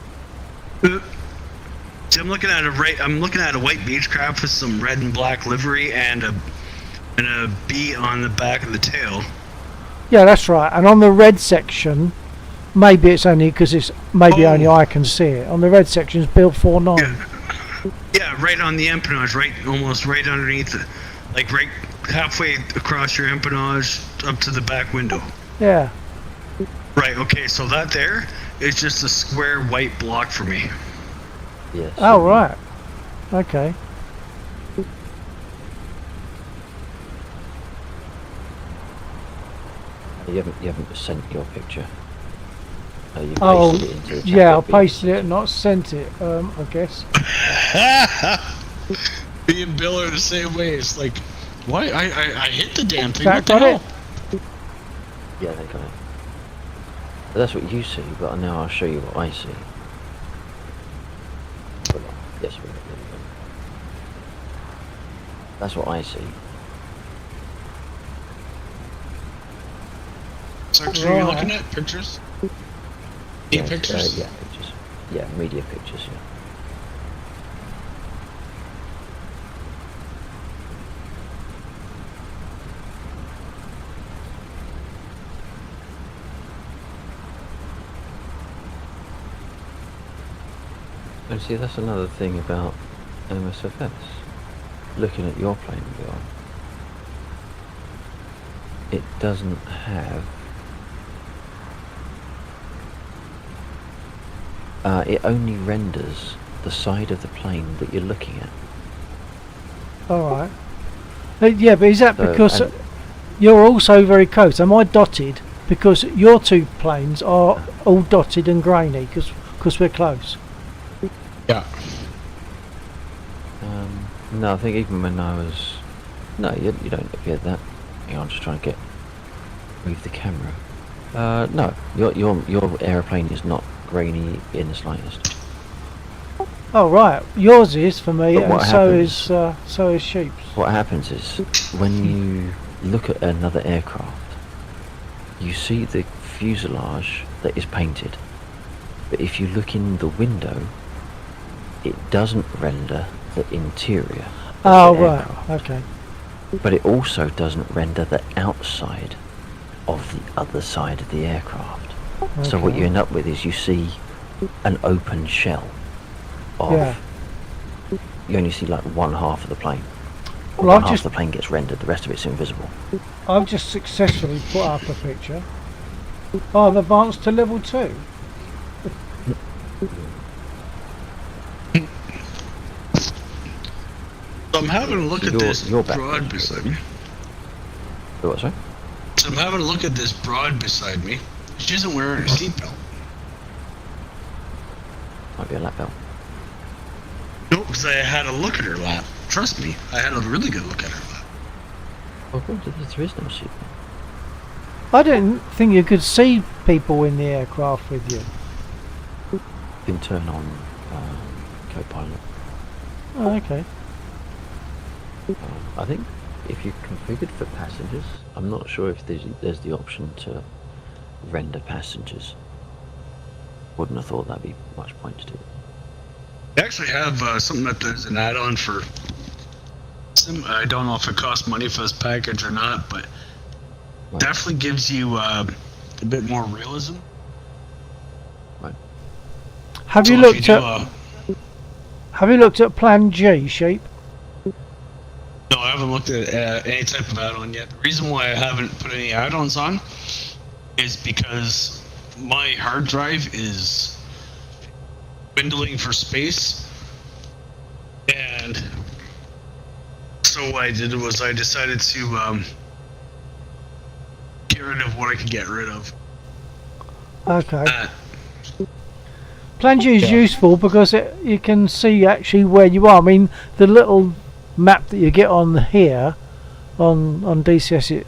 See, I'm looking at a white Beechcraft with some red and black livery and a B on the back of the tail. Yeah, that's right. And on the red section, maybe it's only because it's maybe only I can see it. On the red section is Bill 49. Yeah, right on the empennage, almost right underneath it, like right halfway across your empennage up to the back window. Yeah. Right. Okay. So that there is just a square white block for me. Yes. Oh, right. Okay. You haven't sent your picture. You Oh, pasted it into the chat yeah, I lobby. pasted it, not sent it, I guess. Me and Bill are the same way. It's like, why? I hit the damn thing. That What the got hell? it? Yeah, they got it. But that's what you see, but now I'll show you what I see. Hold on. Yes, there we go. That's what I see. So actually, you're Right. looking at pictures? Yes, Pictures? yeah, pictures. Yeah, media pictures, yeah. And see, that's another thing about MSFS. Looking at your plane, Bill, it doesn't have... it only renders the side of the plane that you're looking at. Alright. Yeah, but is that So, because and- you're also very close? Am I dotted? Because your two planes are all dotted and grainy because we're close. Yeah. No, I think even when I was... No, you don't appear that. Hang on, I'm just trying to move the camera. No, your aeroplane is not grainy in the slightest. Oh right, yours is for me, But and what so is Sheep's. What happens is, when you look at another aircraft, you see the fuselage that is painted. But if you look in the window, it doesn't render the interior of Oh the right, aircraft. okay. But it also doesn't render the outside of the other side of the aircraft. So what Okay. you end up with is you see an open shell of... Yeah. You only see like one half of the plane. Well, One I've half just of the plane gets rendered, the rest of it's invisible. I've just successfully put up a picture. Oh, I've advanced to level 2. So I'm having a look So at you're- this you're back broad then. beside me. What, sorry? So I'm having a look at this broad beside me. She isn't wearing a seatbelt. Might be a lap belt. Nope, because I had a look at her lap. Trust me, I had a really good look at her lap. Oh god, there is no seat. I didn't think you could see people in the aircraft with you. You can turn on co-pilot. Oh, okay. I think if you configured for passengers, I'm not sure if there's the option to render passengers. Wouldn't have thought that'd be much point to do. I actually have something that there's an add-on for. I don't know if it costs money for this package or not, but Right. definitely gives you a bit more realism. Have So you if looked do, at Have you looked at Plan G, Sheep? No, I haven't looked at any type of add-on yet. The reason why I haven't put any add-ons on is because my hard drive is dwindling for space, and so what I did was I decided to get rid of what I could get rid of. Okay. Uh, Plan G is yeah. useful because you can see actually where you are. I mean, the little map that you get on here, on DCS,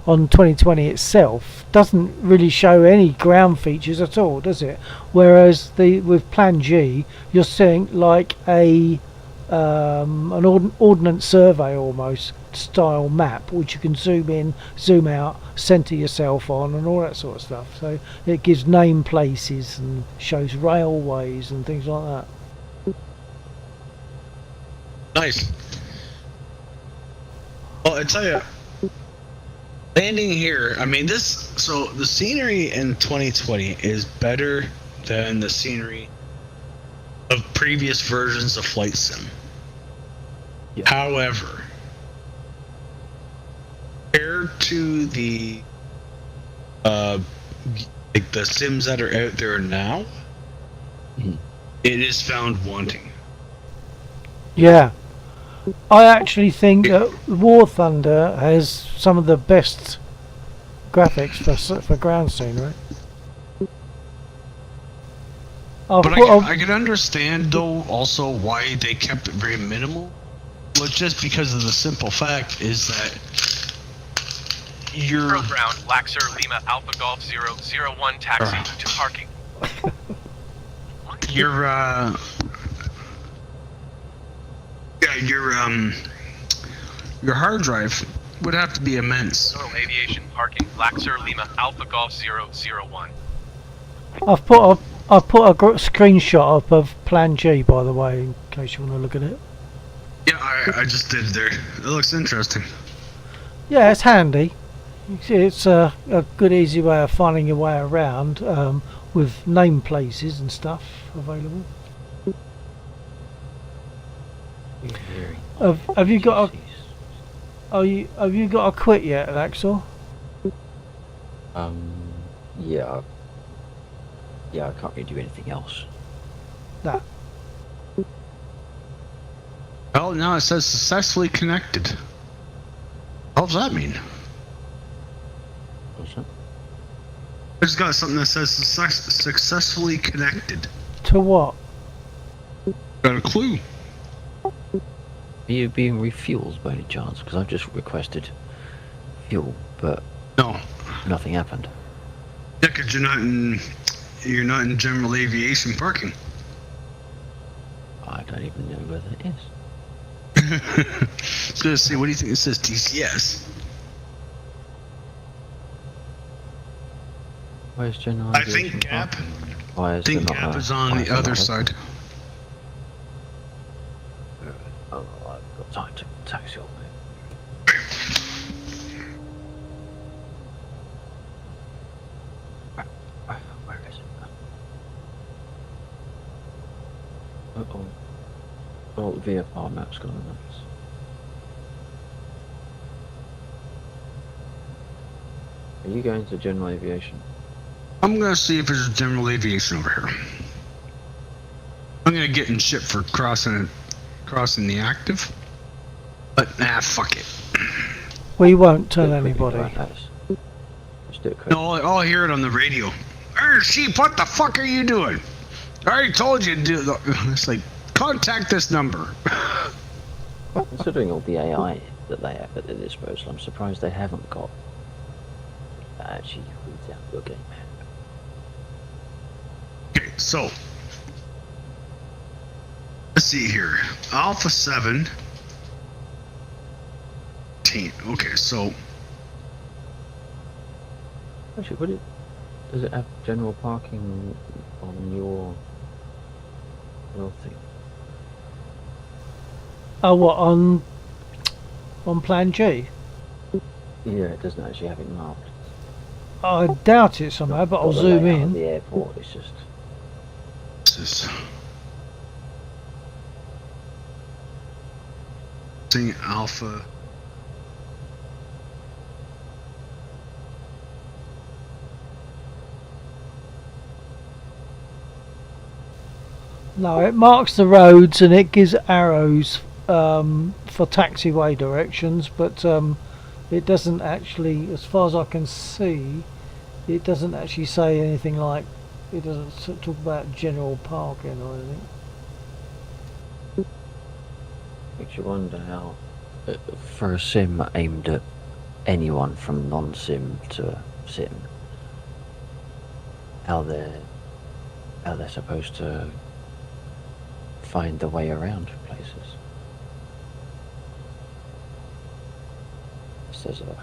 on 2020 itself, doesn't really show any ground features at all, does it? Whereas with Plan G, you're seeing like a an ordnance survey almost style map, which you can zoom in, zoom out, centre yourself on, and all that sort of stuff. So it gives name places and shows railways and things like that. Nice. Well, I tell you, landing here, I mean, so the scenery in 2020 is better than the scenery of previous versions of Flight Sim. Yeah. However, compared to the like the sims that are out there now, it is found wanting. Yeah, I actually think that War Thunder has some of the best graphics for ground scenery. But I can understand though also why they kept it very minimal. Well, just because of the simple fact is that you're Ground, Laxer, Lima, Alpha Golf 001 taxi to parking. your hard drive would have to be immense. Total aviation parking, Laxer, Lima, Alpha Golf 001. I've put a screenshot up of Plan G, by the way, in case you want to look at it. Yeah, I just did there. It looks interesting. Yeah, it's handy. It's a good, easy way of finding your way around with name places and stuff available. Have you got a? Have you got a quit yet, Axel? Yeah. Yeah, I can't really do anything else. That. Well, now it says successfully connected. What does that mean? What's that? I just got something that says successfully connected. To what? Got a clue. Are you being refueled by any chance? Because I've just requested fuel, but No. nothing happened. Yeah, because you're not in general aviation parking. I don't even know where that is. I was gonna say, what do you think it says? DCS. Where's general I aviation think Gap. parking? Why I is there think not Gap a- is on why the is there other not a- side. Oh, I've got time to taxi on me. Where is it? Uh-oh. Oh, the VFR map's gone nuts. Are you going to general aviation? I'm gonna see if there's general aviation over here. I'm gonna get in shit for crossing the active. But fuck it. We won't tell Do it quickly, anybody. right, lads? Just do it quick. No, I'll hear it on the radio. Hey, sheep, what the fuck are you doing? I already told you to do. It's like, contact this number. Considering all the AI that they have at their disposal, I'm surprised they haven't got that actually reads out your game map. Okay, so let's see here. Alpha 7. Okay, so Actually, does it have general parking on your thing? Oh, what on Plan G? Yeah, it doesn't actually have it marked. I doubt it somehow, but I'll Not the zoom layout of in. the airport, it's just this is seeing Alpha. No, it marks the roads and it gives arrows for taxiway directions, but it doesn't actually, as far as I can see, it doesn't actually say anything like, it doesn't talk about general parking or anything. makes you wonder how, for a sim aimed at anyone from non-sim to sim, how they're supposed to find the way around places. This is a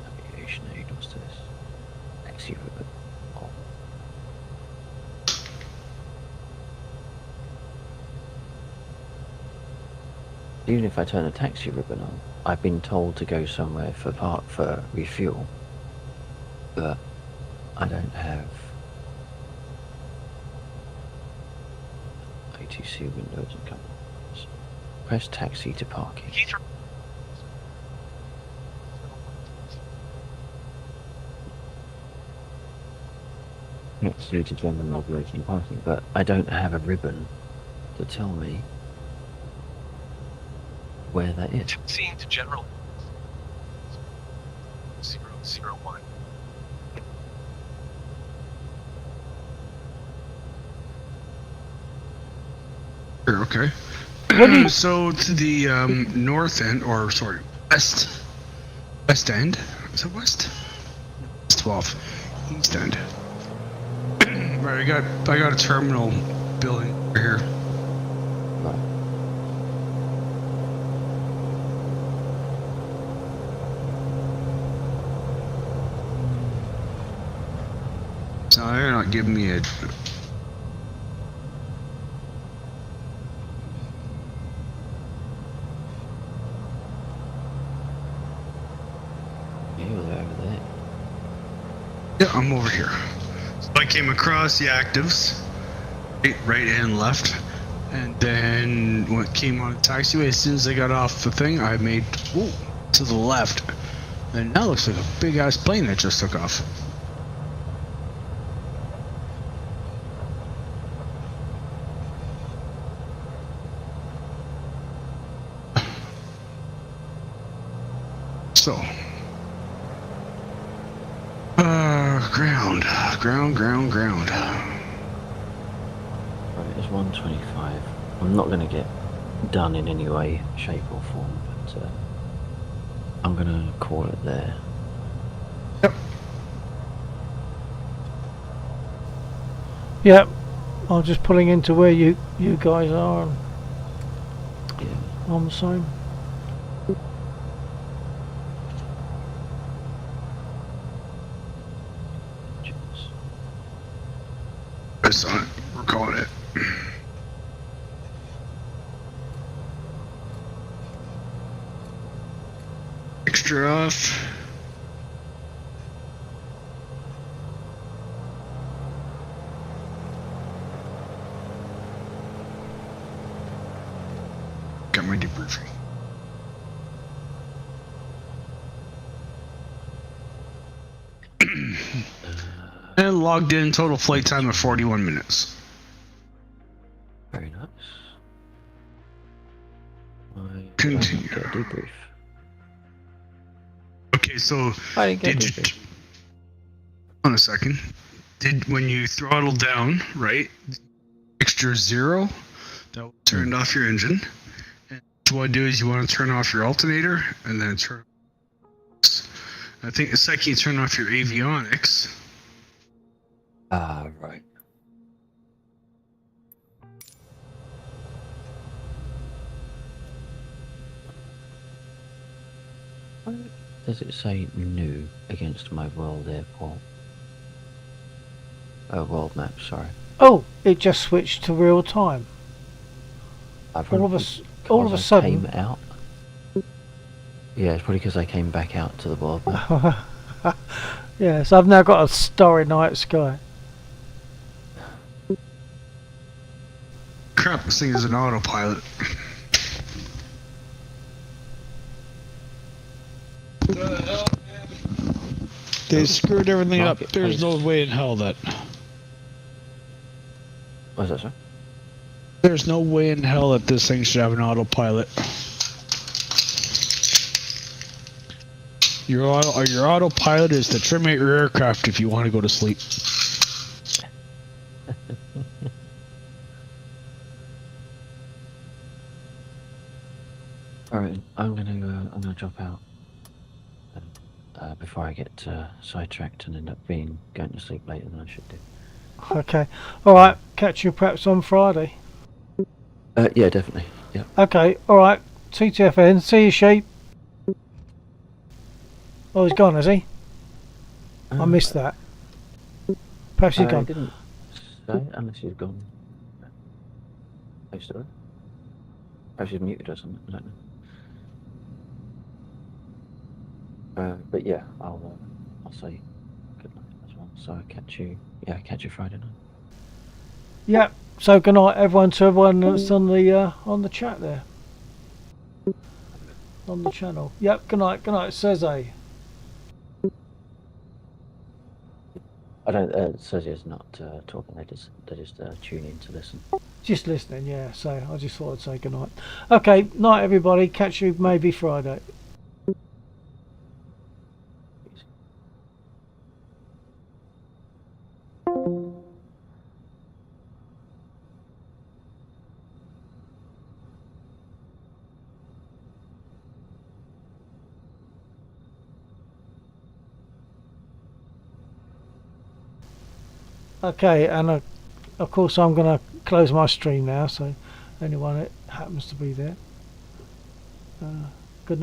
navigation aid. What's this? Taxi ribbon. Oh. Even if I turn the taxi ribbon on, I've been told to go somewhere for refuel, but I don't have ATC windows and companies. Press taxi to parking. Not suited to general navigation parking, but I don't have a ribbon to tell me where that is. Taxiing to general 001. Sure, okay. So to the north end, or sorry, west end. Is it west? It's 12. East end. Right, I got a terminal building over here. Right. So they're not giving me a. You were over there. Yeah, I'm over here. So I came across the actives, right and left, and then when it came on the taxiway, as soon as I got off the thing, I made to the left, and now looks like a big ass plane that just took off. So, ground. Right, it's 1:25. I'm not going to get done in any way, shape or form, but I'm going to call it there. Yep. Yep. I'm just pulling into where you guys are. And Yeah. I'm the same. That's on it. We're calling it. Extra off. Got my debriefing. And logged in total flight time of 41 minutes. Very nice. Continue. Get a debrief. Okay, so I didn't get a did you, debrief. on a second, when you throttle down, right, extra 0, that will turn off your engine. And what you want to do is you want to turn off your alternator and then turn. I think the second you turn off your avionics. Ah, right. Why does it say new against my world airport? World map, sorry. Oh, it just switched to real time. I've All of a I sudden. came out. Yeah, it's probably because I came back out to the world map. Yes, I've now got a starry night sky. Crap, this thing is an autopilot. They screwed everything up. Market There's no place. way in hell that. What's that, sir? There's no way in hell that this thing should have an autopilot. Your autopilot is to trim out your aircraft if you want to go to sleep. Alright, I'm gonna drop out before I get sidetracked and end up going to sleep later than I should do. Okay. All right. catch you perhaps on Friday. Yeah, definitely. Yeah. Okay, alright. TTFN, see you, sheep. Oh, he's gone, has he? I missed that. Perhaps he's I gone. didn't say, unless he's gone. Oh, he's still there? Perhaps he's muted or something, I don't know. But yeah, I'll say good night as well. So I'll catch you Friday night. Yeah. So good night, everyone. To everyone that's on the chat there, on the channel. Yep. Good night. Good night. Says a. I don't. It says he's not talking. They just tune in to listen. Just listening. Yeah. So I just thought I'd say good night. Okay. Night, everybody. Catch you maybe Friday. Okay, and of course I'm going to close my stream now, so anyone that happens to be there.